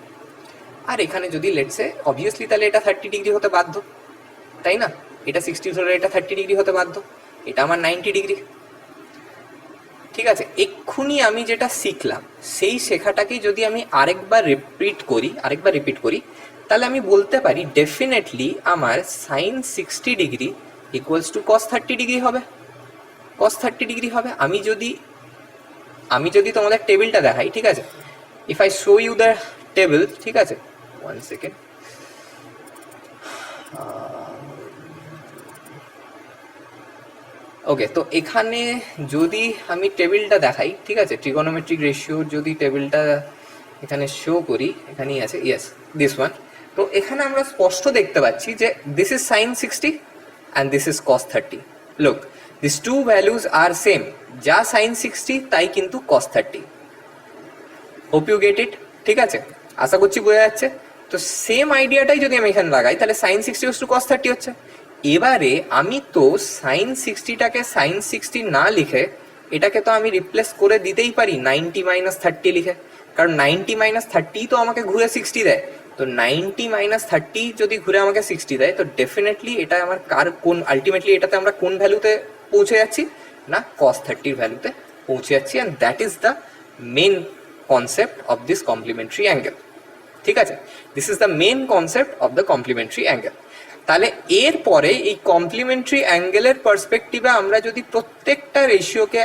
আর এখানে যদি লেটসে, অবভিয়াসলি তাহলে এটা 30 ডিগ্রি হতে বাধ্য, তাই না? এটা 60 ধরে এটা 30 ডিগ্রি হতে বাধ্য, এটা আমার 90 ডিগ্রি, ঠিক আছে। এক্ষুনি আমি যেটা শিখলাম সেই শেখাটাকেই যদি আমি আরেকবার রিপিট করি তাহলে আমি বলতে পারি ডেফিনেটলি আমার sine 60 degree equals to cos 30 degree হবে, আমি যদি তোমাদের টেবিলটা দেখাই, ঠিক আছে, if I show you the table, ঠিক আছে, 1 সেকেন্ড, ওকে, তো এখানে যদি আমি টেবিলটা দেখাই, ঠিক আছে, ট্রিগোনোমেট্রিক রেশিওর যদি টেবিলটা এখানে শো করি, এখানেই আছে, ইয়েস, দিস ওয়ান। তো এখানে আমরা স্পষ্ট দেখতে পাচ্ছি যে this is sine 60 and this is cos 30। Look, this two values are same, যা সাইন 60 তাই কিন্তু cos 30। Hope you get it, ঠিক আছে, আশা করছি বোঝা যাচ্ছে। তো সেম আইডিয়াটাই যদি আমি এখানে লাগাই তাহলে সাইন 60 টু কস 30 হচ্ছে। এবারে আমি তো সাইন 60টাকে সাইন 60 না লিখে এটাকে তো আমি রিপ্লেস করে দিতেই পারি 90 মাইনাস 30 লিখে, কারণ 90 মাইনাস 30 তো আমাকে ঘুরে 60 দেয়। তো 90 মাইনাস 30 যদি ঘুরে আমাকে 60 দেয়, তো ডেফিনেটলি এটা আমার আলটিমেটলি এটাতে আমরা কোন ভ্যালুতে পৌঁছে যাচ্ছি না, cos 30 ভ্যালুতে পৌঁছে যাচ্ছি। And that is the main concept of this complementary angle, ঠিক আছে, this is the main concept of the complementary angle. তাহলে এরপরে এই কমপ্লিমেন্টারি অ্যাঙ্গেলের পার্সপেক্টিভে আমরা যদি প্রত্যেকটা রেশিওকে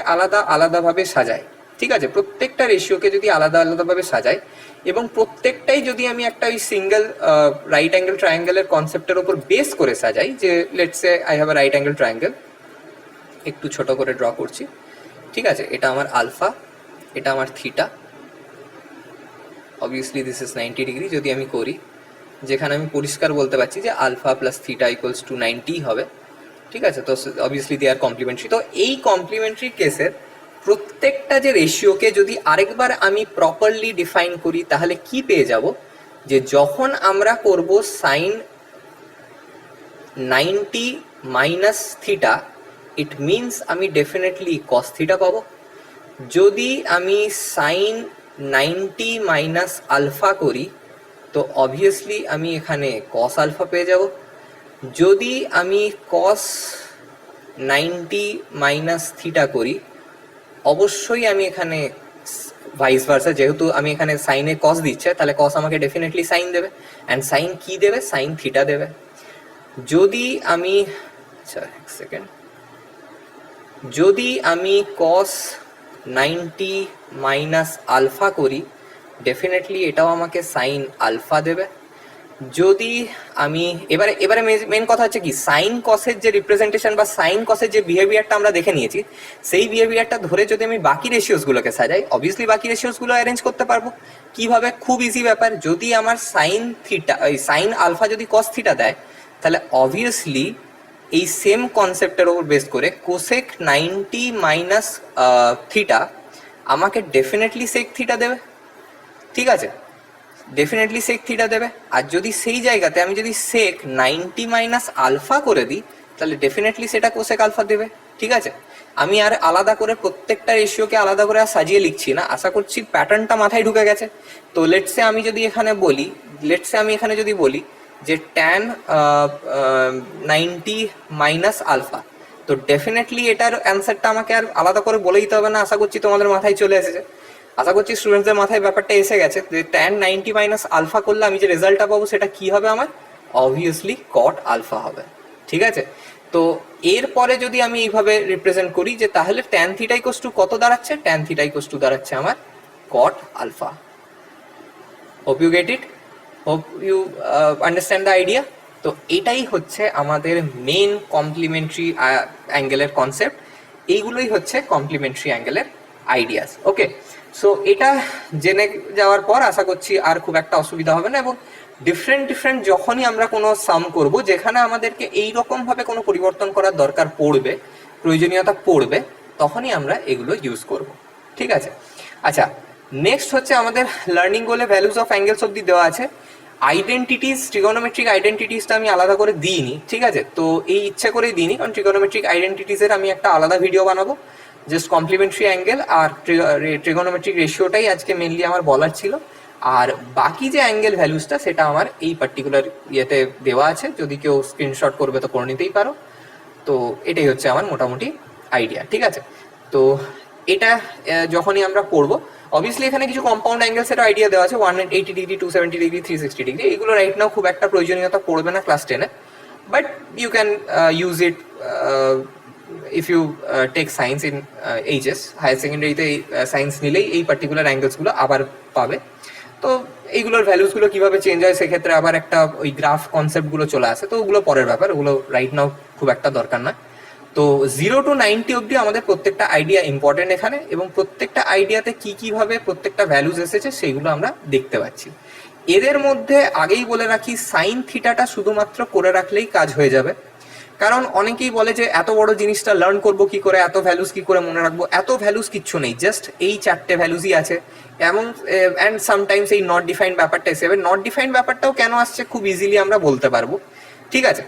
আলাদাভাবে সাজাই, ঠিক আছে, প্রত্যেকটা রেশিওকে যদি আলাদাভাবে সাজাই এবং প্রত্যেকটাই যদি আমি একটা ওই সিঙ্গেল রাইট অ্যাঙ্গেল ট্রায়াঙ্গেলের কনসেপ্টের ওপর বেস করে সাজাই, যে let's say I have a right angle triangle, একটু ছোট করে ড্র করছি, ঠিক আছে, এটা আমার আলফা, এটা আমার theta, obviously this is 90 degree যদি আমি করি, যেখানে আমি পরিষ্কার বলতে পারছি যে alpha plus theta equals to 90 হবে, ঠিক আছে। তো অবভিয়াসলি দে আর কমপ্লিমেন্টারি। তো এই কমপ্লিমেন্টারি কেসের প্রত্যেকটা যে রেশিওকে যদি আরেকবার আমি প্রপারলি ডিফাইন করি, তাহলে কি পেয়ে যাব, যে যখন আমরা করব sine 90 minus theta, it means আমি ডেফিনেটলি কস থিটা পাবো। যদি আমি সাইন 90 মাইনাস আলফা করি, তো অবভিয়াসলি আমি এখানে কস আলফা পেয়ে যাব। যদি আমি কস 90 মাইনাস থিটা করি, অবশ্যই আমি এখানে ভাইস ভার্সা, যেহেতু আমি এখানে সাইনে কস দিচ্ছে, তাহলে কস আমাকে ডেফিনেটলি সাইন দেবে, অ্যান্ড সাইন কি দেবে? সাইন থিটা দেবে। যদি আমি, আচ্ছা এক সেকেন্ড, যদি আমি কস 90 মাইনাস আলফা করি, ডেফিনেটলি এটাও আমাকে সাইন আলফা দেবে। যদি আমি এবারে এবারে মেন কথা হচ্ছে কি, সাইন কসের যে রিপ্রেজেন্টেশন বা সাইন কসের যে বিহেভিয়ারটা আমরা দেখে নিয়েছি, সেই বিহেভিয়ারটা ধরে যদি আমি বাকি রেশিওসগুলোকে সাজাই, অবভিয়াসলি বাকি রেশিওসগুলো অ্যারেঞ্জ করতে পারবো। কিভাবে? খুব ইজি ব্যাপার। যদি আমার সাইন থিটা, সাইন আলফা যদি কস থিটা দেয়, তাহলে অবভিয়াসলি এই সেম কনসেপ্টের ওপর বেস করে কোসেক 90 মাইনাস থিটা আমাকে ডেফিনেটলি সেক থিটা দেবে। ঠিক আছে, ডেফিনেটলি সেক থিটা দেবে। আর যদি সেই জায়গাতে আমি যদি সেক 90 মাইনাস আলফা করে দিই, তাহলে ডেফিনেটলি সেটা কোসেক আলফা দেবে। ঠিক আছে, আমি আর আলাদা করে প্রত্যেকটা রেশিওকে আলাদা করে আর সাজিয়ে লিখছি না, আশা করছি প্যাটার্নটা মাথায় ঢুকে গেছে। তো লেটসে আমি যদি এখানে বলি, যে ট্যান 90 মাইনাস আলফা, তো ডেফিনেটলি এটার অ্যান্সারটা আমাকে আর আলাদা করে বলে দিতে হবে না, আশা করছি তোমাদের মাথায় চলে এসেছে। আশা করছি স্টুডেন্টদের মাথায় ব্যাপারটা এসে গেছে যে ট্যান 90 মাইনাস আলফা করলে আমি যে রেজাল্টটা পাবো সেটা কি হবে আমার? অবভিয়াসলি কট আলফা হবে। ঠিক আছে, তো এরপরে যদি আমি এইভাবে রিপ্রেজেন্ট করি যে তাহলে ট্যান থিটা ইকুয়ালস টু কত দাঁড়াচ্ছে? ট্যান থিটা ইকুয়ালস টু দাঁড়াচ্ছে আমার cot alpha. Hope you get it, hope you understand the idea. তো এটাই হচ্ছে আমাদের মেন কমপ্লিমেন্টারি অ্যাঙ্গেলের কনসেপ্ট, এইগুলোই হচ্ছে কমপ্লিমেন্টারি অ্যাঙ্গেলের আইডিয়াস। ওকে, সো এটা জেনে যাওয়ার পর আশা করছি আর খুব একটা অসুবিধা হবে না, এবং ডিফারেন্ট যখনই আমরা কোনো সাম করব যেখানে আমাদেরকে এইরকমভাবে কোনো পরিবর্তন করার দরকার পড়বে, প্রয়োজনীয়তা পড়বে, তখনই আমরা এগুলো ইউজ করব। ঠিক আছে, আচ্ছা নেক্সট হচ্ছে আমাদের লার্নিং গোলে ভ্যালুজ অফ অ্যাঙ্গেলস অব্দি দেওয়া আছে। আইডেন্টিটিস, ট্রিগোনোমেট্রিক আইডেন্টিটিসটা আমি আলাদা করে দিইনি। ঠিক আছে, তো এই ইচ্ছা করেই দিইনি, কারণ ট্রিগোনোমেট্রিক আইডেন্টিটিসের আমি একটা আলাদা ভিডিও বানাবো। জাস্ট কমপ্লিমেন্টারি অ্যাঙ্গেল আর ট্রিগোনোমেট্রিক রেশিওটাই আজকে মেনলি আমার বলার ছিল। আর বাকি যে অ্যাঙ্গেল ভ্যালুসটা সেটা আমার এই পার্টিকুলার ইয়েতে দেওয়া আছে, যদি কেউ স্ক্রিনশট করবে তো করে নিতেই পারো। তো এটাই হচ্ছে আমার মোটামুটি আইডিয়া। ঠিক আছে, তো এটা যখনই আমরা পড়বো, অবভিয়াসলি এখানে কিছু কম্পাউন্ড অ্যাঙ্গেলসের আইডিয়া দেওয়া আছে, 180 ডিগ্রি, 270 ডিগ্রি, 360 ডিগ্রি। এইগুলো রাইট নাও খুব একটা প্রয়োজনীয়তা পড়বে না ক্লাস 10-এ, but you can use it if you take science in HS. Higher সেকেন্ডারিতে সায়েন্স নিলেই এই পার্টিকুলার অ্যাঙ্গেলসগুলো আবার পাবে। তো এইগুলোর ভ্যালুসগুলো কীভাবে চেঞ্জ হয় সেক্ষেত্রে আবার একটা ওই গ্রাফ কনসেপ্টগুলো চলে আসে, তো ওগুলো পরের ব্যাপার, ওগুলো রাইট নাও খুব একটা দরকার না। তো 0 to 90 অবধি আমাদের প্রত্যেকটা আইডিয়া ইম্পর্টেন্ট এখানে, এবং প্রত্যেকটা আইডিয়াতে কি কিভাবে প্রত্যেকটা ভ্যালুস এসেছে সেইগুলো আমরা দেখতে পাচ্ছি। এদের মধ্যে আগেই বলে রাখি, সাইন থিটাটা শুধুমাত্র করে রাখলেই কাজ হয়ে যাবে। কারণ অনেকেই বলে যে এত বড় জিনিসটা লার্ন করবো কি করে, এত ভ্যালুস কি করে মনে রাখবো? এত ভ্যালুস কিচ্ছু নেই, জাস্ট এই 4টে ভ্যালুসই আছে। এবং অ্যান্ড সামটাইমস এই নট ডিফাইন্ড ব্যাপারটা এসে যাবে। নট ডিফাইন্ড ব্যাপারটাও কেন আসছে খুব ইজিলি আমরা বলতে পারবো। ঠিক আছে,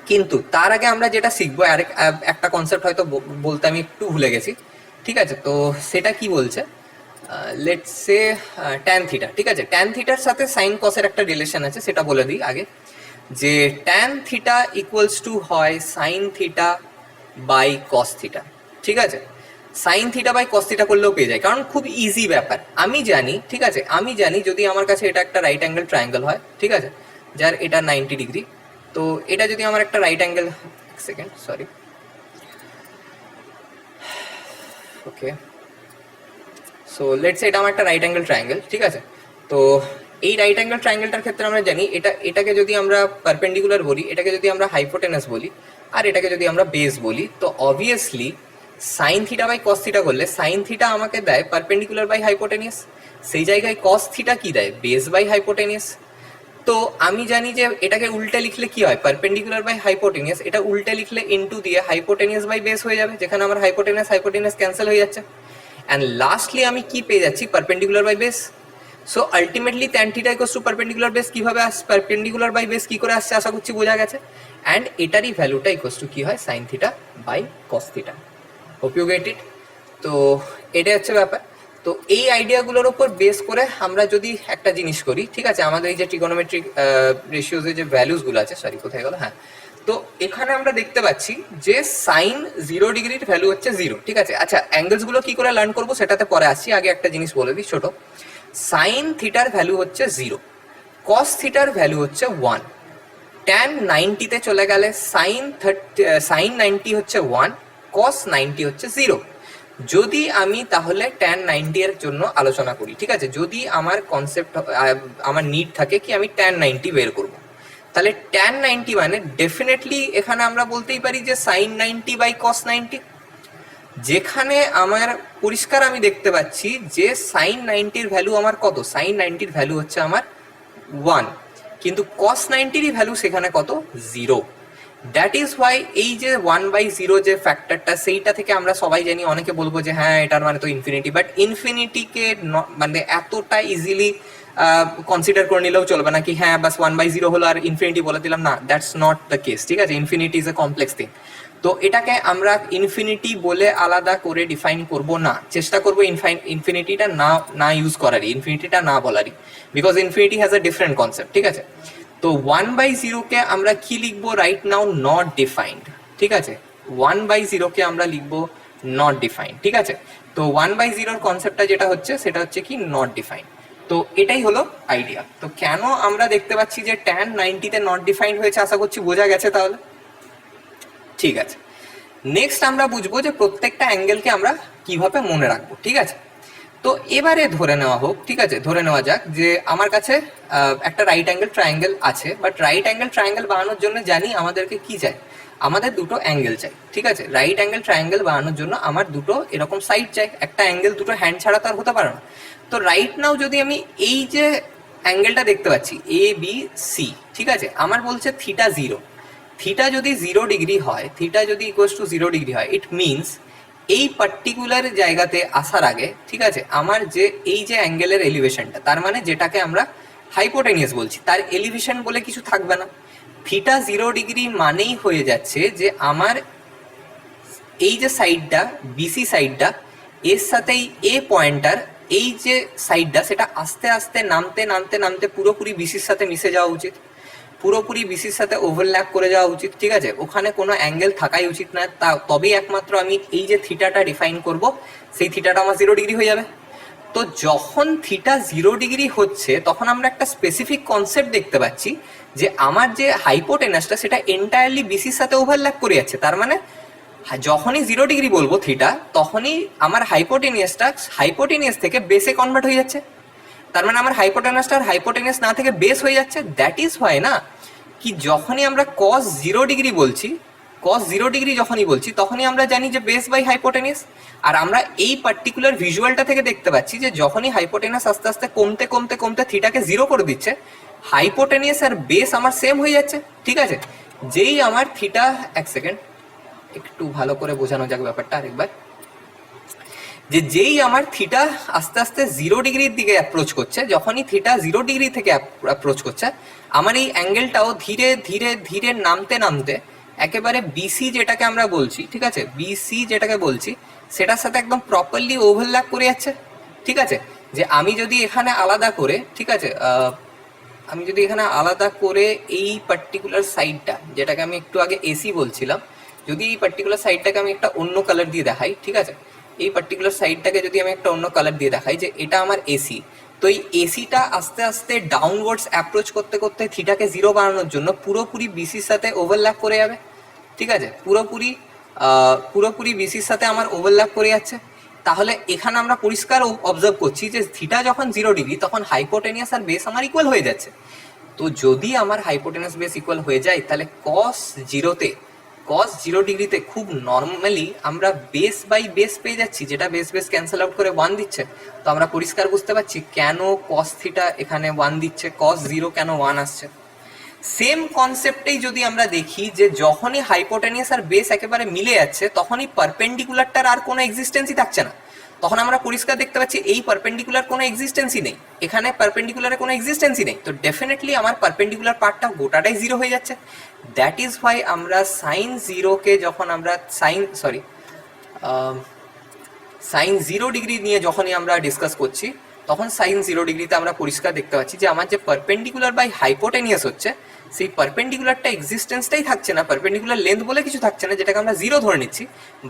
কিন্তু তার আগে আমরা যেটা শিখবো, একটা কনসেপ্ট হয়তো বলতে আমি একটু ভুলে গেছি। ঠিক আছে, তো সেটা কি বলছে, লেটস সে ট্যান থিটা। ঠিক আছে, ট্যান থিটার সাথে সাইন কসের একটা রিলেশন আছে, সেটা বলে দিই আগে, যে ট্যান থিটা ইকুয়ালস টু হয় sine theta by cos theta. ঠিক আছে, sine theta by cos theta করলেও পেয়ে যায়, কারণ খুব ইজি ব্যাপার। আমি জানি, ঠিক আছে, আমি জানি যদি আমার কাছে এটা একটা রাইট অ্যাঙ্গেল ট্রায়াঙ্গেল হয়, ঠিক আছে, যার এটা 90 ডিগ্রি, তো এটা যদি আমার একটা right angle, second sorry, okay, so let's এটা আমার একটা রাইট অ্যাঙ্গেল ট্রায়াঙ্গেল। ঠিক আছে, তো এই রাইট অ্যাঙ্গেল ট্রায়াঙ্গেলটার ক্ষেত্রে আমরা জানি এটাকে যদি আমরা পারপেন্ডিকুলার বলি, এটাকে যদি আমরা হাইপোটেনাস বলি, আর এটাকে যদি আমরা বেস বলি, তো obviously sine theta by cos theta করলে সাইন থিটা আমাকে দেয় পারপেন্ডিকুলার বাই হাইপোটেনিয়াস, সেই জায়গায় কস থিটা কি দেয়? Base by hypotenuse. তো আমি জানি যে এটাকে উল্টে লিখলে কি হয়, পারপেন্ডিকুলার বাই হাইপোটেনিয়াস, এটা উল্টে লিখলে ইনটু দিয়ে হাইপোটেনিয়াস বাই বেস হয়ে যাবে, যেখানে আমার হাইপোটেনিয়াস ক্যান্সেল হয়ে যাচ্ছে, অ্যান্ড লাস্টলি আমি কি পেয়ে যাচ্ছি? Perpendicular by base. So ultimately tan theta equals to perpendicular base কিভাবে আসছে, পারপেন্ডিকুলার বাই বেস কি করে আসছে, আশা করছি বোঝা গেছে। অ্যান্ড এটারই ভ্যালুটা ইকুয়ালস টু কি হয়? Sine theta by cos theta. Hope you get it. তো এটাই হচ্ছে ব্যাপার। তো তো এই আইডিয়াগুলোর ওপর বেস করে আমরা যদি একটা জিনিস করি, ঠিক আছে, আমাদের এই যে ট্রিগোনোমেট্রিক রেশিওজের যে ভ্যালুসগুলো আছে, সরি কোথায় গেল, হ্যাঁ, তো এখানে আমরা দেখতে পাচ্ছি যে সাইন 0 ডিগ্রির ভ্যালু হচ্ছে 0, ঠিক আছে। আচ্ছা, অ্যাঙ্গেলসগুলো কি করে লার্ন করবো সেটাতে পরে আসছি, আগে একটা জিনিস বলে দিই ছোট। সাইন থিটার ভ্যালু হচ্ছে 0, কস থিটার ভ্যালু হচ্ছে 1, ট্যান 90-তে চলে গেলে সাইন 90 হচ্ছে 1, কস 90 হচ্ছে 0। যদি আমি তাহলে ট্যান 90 এর জন্য আলোচনা করি, ঠিক আছে, যদি আমার কনসেপ্ট, আমার নিড থাকে কি আমি ট্যান 90 বের করব, তাহলে ট্যান 90 মানে ডেফিনেটলি এখানে আমরা বলতেই পারি যে সাইন 90 বাই কস 90, যেখানে আমার পরিষ্কার আমি দেখতে পাচ্ছি যে সাইন 90-র ভ্যালু আমার কত, সাইন 90-র ভ্যালু হচ্ছে আমার 1, কিন্তু কস 90-র ভ্যালু সেখানে কত, 0। দ্যাট ইজ ওয়াই এই যে 1/0 যে ফ্যাক্টরটা, সেইটা থেকে আমরা সবাই জানি, অনেকে বলবো যে হ্যাঁ এটার মানে তো ইনফিনিটি, বাট ইনফিনিটিকে মানে এতটা ইজিলি কনসিডার করে নিলেও চলবে না কি হ্যাঁ বাস 1/0 হলো আর ইনফিনিটি বলে দিলাম, না, দ্যাটস নট দ্য কেস, ঠিক আছে। Infinity is a complex thing, তো এটাকে আমরা ইনফিনিটি বলে আলাদা করে ডিফাইন করব না, চেষ্টা করবো ইনফিনিটিটা না ইউজ করারই, ইনফিনিটিটা না বলারই, because infinity has a different concept, ঠিক আছে। তো 1/0 কে আমরা কি লিখবো রাইট নাও, নট ডিফাইন্ড, ঠিক আছে। 1/0 কে আমরা লিখবো নট ডিফাইন্ড, ঠিক আছে। তো 1/0 কনসেপ্টটা যেটা হচ্ছে সেটা হচ্ছে কি নট ডিফাইন্ড। তো এটাই হলো আইডিয়া। তো কেন আমরা দেখতে পাচ্ছি যে ট্যান 90-তে নট ডিফাইন্ড হয়েছে, আশা করছি বোঝা গেছে তাহলে, ঠিক আছে। নেক্সট আমরা বুঝবো যে প্রত্যেকটা অ্যাঙ্গেলকে আমরা কিভাবে মনে রাখবো, ঠিক আছে। তো এবারে ধরে নেওয়া হোক, ঠিক আছে, ধরে নেওয়া যাক যে আমার কাছে একটা রাইট অ্যাঙ্গেল ট্রায়াঙ্গেল আছে, বাট রাইট অ্যাঙ্গেল ট্রায়াঙ্গেল বানানোর জন্য জানি আমাদেরকে কি চাই, আমাদের দুটো অ্যাঙ্গেল চাই, ঠিক আছে। রাইট অ্যাঙ্গেল ট্রায়াঙ্গেল বানানোর জন্য আমার দুটো এরকম সাইড চাই, একটা অ্যাঙ্গেল দুটো হ্যান্ড ছাড়া তো আর হতে পারে না। তো রাইট নাও যদি আমি এই যে অ্যাঙ্গেলটা দেখতে পাচ্ছি ABC, ঠিক আছে, আমার বলছে থিটা 0, থিটা যদি 0 ডিগ্রি হয়, থিটা যদি ইকুয়ালস টু 0 ডিগ্রি হয়, ইট মিনস এই পার্টিকুলার জায়গাতে আসার আগে, ঠিক আছে, আমার যে এই যে অ্যাঙ্গেলের এলিভেশনটা, তার মানে যেটাকে আমরা হাইপোটেনিয়াস বলছি, তার এলিভেশন বলে কিছু থাকবে না। থিটা 0 ডিগ্রি মানেই হয়ে যাচ্ছে যে আমার এই যে সাইডটা বিসি সাইডটা, এর সাথেই এ পয়েন্টার এই যে সাইডটা, সেটা আস্তে আস্তে নামতে নামতে নামতে পুরোপুরি বিসির সাথে মিশে যাওয়া উচিত, পুরোপুরি বিসির সাথে ওভারল্যাপ করে যাওয়া উচিত, ঠিক আছে। ওখানে কোনো অ্যাঙ্গেল থাকাই উচিত না, তবেই একমাত্র আমি এই যে থিটাটা ডিফাইন করব, সেই থিটাটা আমার 0 ডিগ্রি হয়ে যাবে। তো যখন থিটা 0 ডিগ্রি হচ্ছে তখন আমরা একটা স্পেসিফিক কনসেপ্ট দেখতে পাচ্ছি যে আমার যে হাইপোটেনাসটা সেটা এন্টায়ারলি বিসির সাথে ওভারল্যাপ করে যাচ্ছে, তার মানে যখনই 0 ডিগ্রি বলবো থিটা, তখনই আমার হাইপোটেনিয়াস থেকে বেসে কনভার্ট হয়ে যাচ্ছে, তার মানে আমার হাইপোটেনাসটা আর হাইপোটেনিয়াস না থেকে বেস হয়ে যাচ্ছে। দ্যাট ইজ হয় না কি যখনই আমরা cos 0 ডিগ্রি বলছি, cos 0 ডিগ্রি যখনই বলছি তখনই আমরা জানি যে বেস বাই হাইপোটেনিয়াস। আর আমরা এই পার্টিকুলার ভিজুয়ালটা থেকে দেখতে পাচ্ছি যে যখনই হাইপোটেনাস আস্তে আস্তে কমতে কমতে কমতে থিটাকে 0 করে দিচ্ছে, হাইপোটেনিয়াস আর বেস আমার সেম হয়ে যাচ্ছে, ঠিক আছে। যেই আমার থিটা, এক সেকেন্ড একটু ভালো করে বোঝানো যাক ব্যাপারটা আরেকবার, যে যেই আমার থিটা আস্তে আস্তে 0 ডিগ্রির দিকে অ্যাপ্রোচ করছে, যখনই থিটা 0 ডিগ্রি থেকে অ্যাপ্রোচ করছে, আমার এই অ্যাঙ্গেলটাও ধীরে ধীরে ধীরে নামতে নামতে একেবারে বিসি যেটাকে আমরা বলছি, ঠিক আছে, বিসি যেটাকে বলছি সেটার সাথে একদম প্রপারলি ওভারল্যাপ করে যাচ্ছে, ঠিক আছে। যে আমি যদি এখানে আলাদা করে, ঠিক আছে, আমি যদি এখানে আলাদা করে এই পার্টিকুলার সাইডটা, যেটাকে আমি একটু আগে এসি বলছিলাম, যদি এই পার্টিকুলার সাইডটাকে আমি একটা অন্য কালার দিয়ে দেখাই, ঠিক আছে, এই পার্টিকুলার সাইডটাকে যদি আমি একটা অন্য কালার দিয়ে দেখাই যে এটা আমার এসি, তো এই এসিটা আস্তে আস্তে ডাউনওয়ার্ডস অ্যাপ্রোচ করতে করতে থিটাকে 0 বানানোর জন্য পুরোপুরি বিসির সাথে ওভারল্যাপ করে যাবে, ঠিক আছে, পুরোপুরি বিসির সাথে আমার ওভারল্যাপ করে যাচ্ছে। তাহলে এখানে আমরা পরিষ্কার অবজার্ভ করছি যে থিটা যখন 0 ডিগ্রি তখন হাইপোটেনিয়াস আর বেস আমার ইকুয়াল হয়ে যাচ্ছে। তো যদি আমার হাইপোটেনাস বেস ইকুয়াল হয়ে যায়, তাহলে cos 0 ডিগ্রিতে খুব নর্মালি আমরা বেস বাই বেস পেয়ে যাচ্ছি, যেটা বেস ক্যান্সেল আউট করে 1 দিচ্ছে। তো আমরা পরিষ্কার বুঝতে পারছি কেন cos থিটা এখানে 1 দিচ্ছে, cos 0 কেন 1 আসছে। সেম কনসেপ্টেই যদি আমরা দেখি যে যখনই হাইপোটেনিয়াস আর বেস একেবারে মিলে যাচ্ছে, তখনই পারপেন্ডিকুলারটার আর কোনো এক্সিস্টেন্সই থাকছে না। তখন আমরা পরিষ্কার দেখতে পাচ্ছি এই পারপেন্ডিকুলার কোনো এক্সিস্টেন্সই নেই, এখানে পারপেন্ডিকুলারের কোনো এক্সিস্টেন্সই নেই। তো ডেফিনেটলি আমার পারপেন্ডিকুলার পার্টটা গোটাটাই 0 হয়ে যাচ্ছে। দ্যাট ইজ হোয়াই আমরা সাইন 0 কে যখন আমরা সাইন 0 ডিগ্রি নিয়ে যখনই আমরা ডিসকাস করছি তখন সাইন 0 ডিগ্রিতে আমরা পরিষ্কার দেখতে পাচ্ছি যে আমার যে পারপেন্ডিকুলার বাই হাইপোটেনিয়াস হচ্ছে, সেই পারপেন্ডিকুলারটা এক্সিস্টেন্সটাই থাকছে না, পারপেন্ডিকুলার লেন্থ বলে কিছু থাকছে না, যেটাকে আমরা 0 ধরে নিচ্ছি।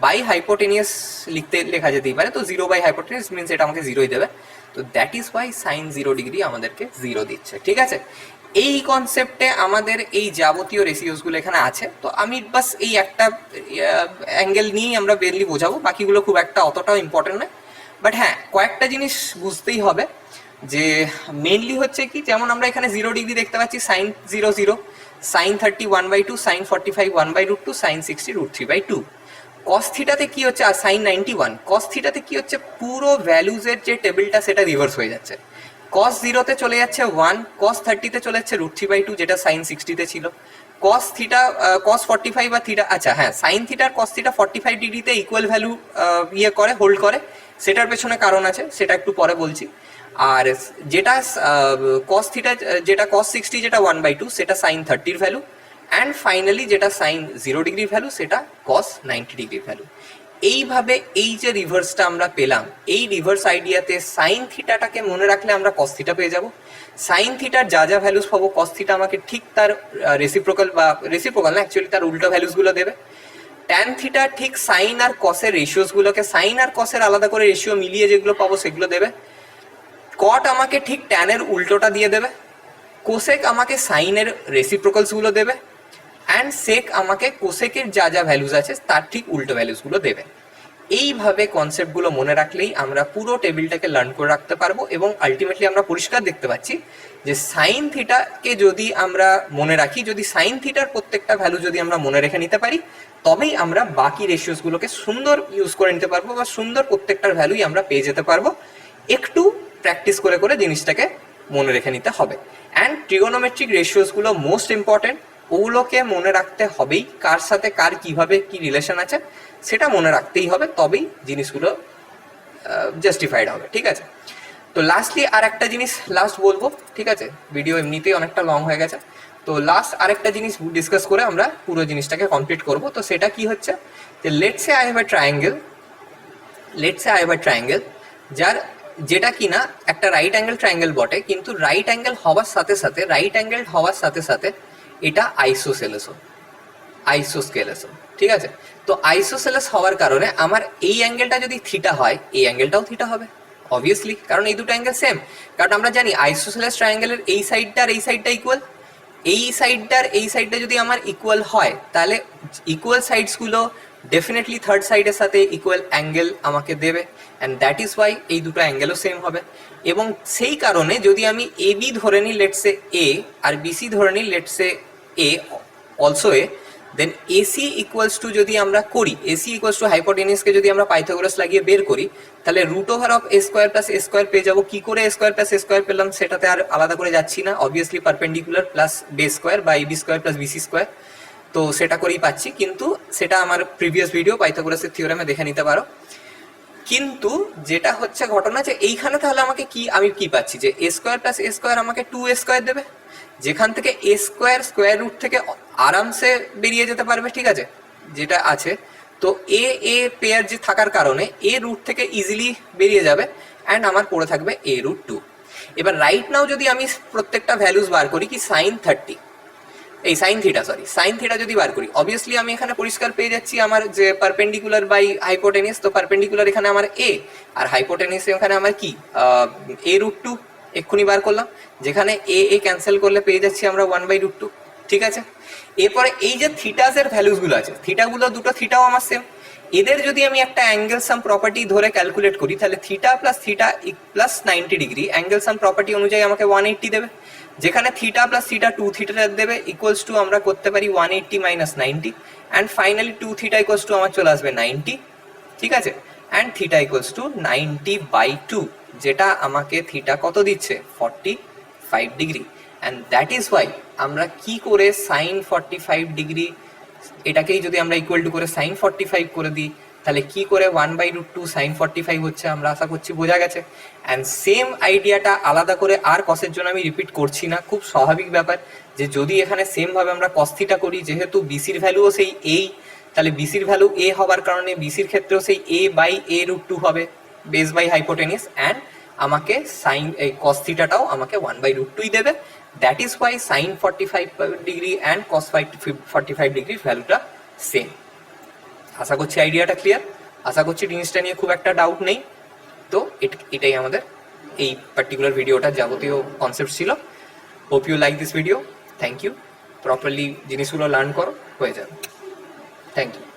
বাই হাইপোটেনিয়াস লেখা যেতেই পারে, তো 0 বাই হাইপোটেনিয়াস মিনস এটা আমাকে 0ই দেবে। তো that is why sine 0 degree আমাদেরকে 0 দিচ্ছে, ঠিক আছে। এই কনসেপ্টে আমাদের এই যাবতীয় রেশিওসগুলো এখানে আছে। তো আমি বাস এই একটা অ্যাঙ্গেল নিয়েই আমরা বেরলি বোঝাবো, বাকিগুলো খুব একটা অতটাও ইম্পর্টেন্ট নয়। বাট হ্যাঁ, কয়েকটা জিনিস বুঝতেই হবে, যে মেনলি হচ্ছে কি, যেমন আমরা এখানে 0 ডিগ্রি দেখতে পাচ্ছি, সাইন 0 0, সাইন 30 1/2, সাইন 45 1/√2, সাইন 60 √3/2। কস থিটাতে কি হচ্ছে, আর সাইন 91, কস থিটাতে কি হচ্ছে, পুরো ভ্যালুজের যে টেবিলটা সেটা রিভার্স হয়ে যাচ্ছে। কস 0-তে চলে যাচ্ছে 1, কস 30-তে চলে যাচ্ছে √3/2, যেটা সাইন 60-তে ছিল। কস থিটা, কস 45 বা থিটা, আচ্ছা হ্যাঁ, সাইন থিটার কস থিটা 45 ডিগ্রিতে ইকুয়াল ভ্যালু করে, হোল্ড করে, সেটার পেছনে কারণ আছে, সেটা একটু পরে বলছি। আর যেটা কস থিটা, যেটা কস 60, যেটা 1/2, সেটা সাইন 30-র ভ্যালু। অ্যান্ড ফাইনালি যেটা সাইন 0 ডিগ্রির ভ্যালু, সেটা কস 90 ডিগ্রির ভ্যালু। এইভাবে এই যে রিভার্সটা আমরা পেলাম, এই রিভার্স আইডিয়াতে সাইন থিটাটাকে মনে রাখলে আমরা কস থিটা পেয়ে যাব। সাইন থিটার যা যা ভ্যালুস পাবো, কস থিটা আমাকে ঠিক তার রেসিপ্রোকাল, বা রেসিপ্রোকাল না, অ্যাকচুয়ালি তার উল্টো ভ্যালুসগুলো দেবে। ট্যান থিটা ঠিক সাইন আর কসের রেশিওসগুলোকে, সাইন আর কসের আলাদা করে রেশিও মিলিয়ে যেগুলো পাবো সেগুলো দেবে। কট আমাকে ঠিক ট্যানের উল্টোটা দিয়ে দেবে। কোসেক আমাকে সাইনের রেসিপ্রোকালসগুলো দেবে। অ্যান্ড সেক আমাকে কোসেকের যা যা ভ্যালুস আছে তার ঠিক উল্টো ভ্যালুসগুলো দেবে। এইভাবে কনসেপ্টগুলো মনে রাখলেই আমরা পুরো টেবিলটাকে লার্ন করে রাখতে পারবো, এবং আলটিমেটলি আমরা পরিষ্কার দেখতে পাচ্ছি যে সাইন থিটাকে যদি আমরা মনে রাখি, যদি সাইন থিটার প্রত্যেকটা ভ্যালু যদি আমরা মনে রেখে নিতে পারি, তবেই আমরা বাকি রেশিওসগুলোকে সুন্দর ইউজ করে নিতে পারবো, বা সুন্দর প্রত্যেকটার ভ্যালুই আমরা পেয়ে যেতে পারবো। একটু প্র্যাকটিস করে করে জিনিসটাকে মনে রেখে নিতে হবে। অ্যান্ড ট্রিগোনোমেট্রিক রেশিওসগুলো মোস্ট ইম্পর্টেন্ট, ওগুলোকে মনে রাখতে হবেই, কার সাথে কার কিভাবে কি রিলেশন আছে সেটা মনে রাখতেই হবে, তবেই জিনিসগুলো জাস্টিফাইড হবে, ঠিক আছে। তো লাস্টলি আর একটা জিনিস লাস্ট বলবো, ঠিক আছে, ভিডিও এমনিতেই অনেকটা লং হয়ে গেছে। তো লাস্ট আরেকটা জিনিস ডিসকাস করে আমরা পুরো জিনিসটাকে কমপ্লিট করব। তো সেটা কি হচ্ছে, যে let's say I have a triangle, যার যেটা কিনা একটা রাইট অ্যাঙ্গেল ট্রায়াঙ্গেল বটে, কিন্তু রাইট অ্যাঙ্গেল হওয়ার সাথে সাথে এটা আইসোস্কেলেসও, ঠিক আছে। তো আইসোসেলেস হওয়ার কারণে আমার এই অ্যাঙ্গেলটা যদি থিটা হয়, এই অ্যাঙ্গেলটাও থিটা হবে অবভিয়াসলি, কারণ এই দুটো অ্যাঙ্গেল সেম। কারণ আমরা জানি আইসোসেলেস ট্রায়াঙ্গেলের এই সাইডটা আর এই সাইডটা ইকুয়াল, এই সাইডটা যদি আমার ইকুয়াল হয়, তাহলে ইকুয়াল সাইডসগুলো ডেফিনেটলি থার্ড সাইডের সাথে ইকুয়াল অ্যাঙ্গেল আমাকে দেবে, অ্যান্ড দ্যাট ইজ ওয়াই এই দুটো অ্যাঙ্গেলও সেম হবে। এবং সেই কারণে যদি আমি এ বি ধরে নিই লেটসে এ, আর বিসি ধরে নিই let's say A also A, then AC equals to যদি আমরা করি, এসি ইকুয়ালস টু হাইপোটেনিয়াসকে যদি আমরা পাইথাগোরাস লাগিয়ে বের করি, তাহলে √(a² + a² পেয়ে যাবো। কি করে a² + a² পেলাম সেটাতে আর আলাদা করে যাচ্ছি না, obviously perpendicular plus base square বা ab² + bc², তো সেটা করেই পাচ্ছি। কিন্তু সেটা আমার প্রিভিয়াস ভিডিও পাইথাগোরাসের থিওরেমে দেখে নিতে পারো। কিন্তু যেটা হচ্ছে ঘটনা, যে এইখানে তাহলে আমাকে কি, আমি কি পাচ্ছি, যে a² + a² আমাকে 2a² দেবে, যেখান থেকে a² স্কোয়ার রুট থেকে আরামসে বেরিয়ে যেতে পারবে, ঠিক আছে, যেটা আছে। তো এ পেয়ার যে থাকার কারণে এ রুট থেকে ইজিলি বেরিয়ে যাবে, অ্যান্ড আমার পড়ে থাকবে a√2। এবার রাইট নাও যদি আমি প্রত্যেকটা ভ্যালুস বার করি, কি সাইন থিটা যদি বার করি, অবভিয়াসলি আমি এখানে পরিষ্কার পেয়ে যাচ্ছি আমার যে পারপেন্ডিকুলার বাই হাইপোটেনিয়াস। তো পারপেন্ডিকুলার এখানে আমার এ, আর হাইপোটেনিয়াস এখানে আমার কি a√2 এক্ষুনি বার করলাম, যেখানে এ ক্যান্সেল করলে পেয়ে যাচ্ছি আমরা 1/√2, ঠিক আছে। এরপরে এই যে থিটাসের ভ্যালুসগুলো আছে, দুটো থিটাও আমার সেম, এদের যদি আমি একটা অ্যাঙ্গেল সাম প্রপার্টি ধরে ক্যালকুলেট করি, তাহলে থিটা প্লাস 90 ডিগ্রি অ্যাঙ্গেল সাম প্রপার্টি অনুযায়ী আমাকে 180 দেবে, যেখানে থিটা প্লাস থিটা 2 থিটা দেবে, ইকুয়ালস টু আমরা করতে পারি 180 - 90, and finally 2 theta equals two আমার চলে আসবে 90, ঠিক আছে। অ্যান্ড থিটা ইকুয়ালস টু 90/2, যেটা আমাকে থিটা কত দিচ্ছে, 45 degree. And that is Y আমরা কি করে সাইন 45 ডিগ্রি, এটাকেই যদি আমরা ইকুয়াল টু করে সাইন 45 করে দিই, তাহলে কি করে 1/√2 সাইন 45 হচ্ছে, আমরা আশা করছি বোঝা গেছে। অ্যান্ড সেম আইডিয়াটা আলাদা করে আর কসের জন্য আমি রিপিট করছি না, খুব স্বাভাবিক ব্যাপার যে যদি এখানে সেম ভাবে আমরা কস থিটা করি, যেহেতু বিসির ভ্যালুও সেই এই, তাহলে বিসির ভ্যালু এ হবার কারণে বিসির ক্ষেত্রেও সেই a by a root two হবে, বেস বাই হাইপোটেনিস, অ্যান্ড আমাকে সাইন এই কস থিটাটাও আমাকে 1/√2 দেবে। That is why sine 45 degree and cos 45 ডিগ্রির ভ্যালুটা সেম। আশা করছি আইডিয়াটা ক্লিয়ার, আশা করছি জিনিসটা নিয়ে খুব একটা ডাউট নেই। তো এটাই আমাদের এই পার্টিকুলার ভিডিওটার যাবতীয় কনসেপ্ট ছিল। Hope you like this video. Thank you. Properly জিনিসগুলো লার্ন করো, হয়ে যাবে। Thank you.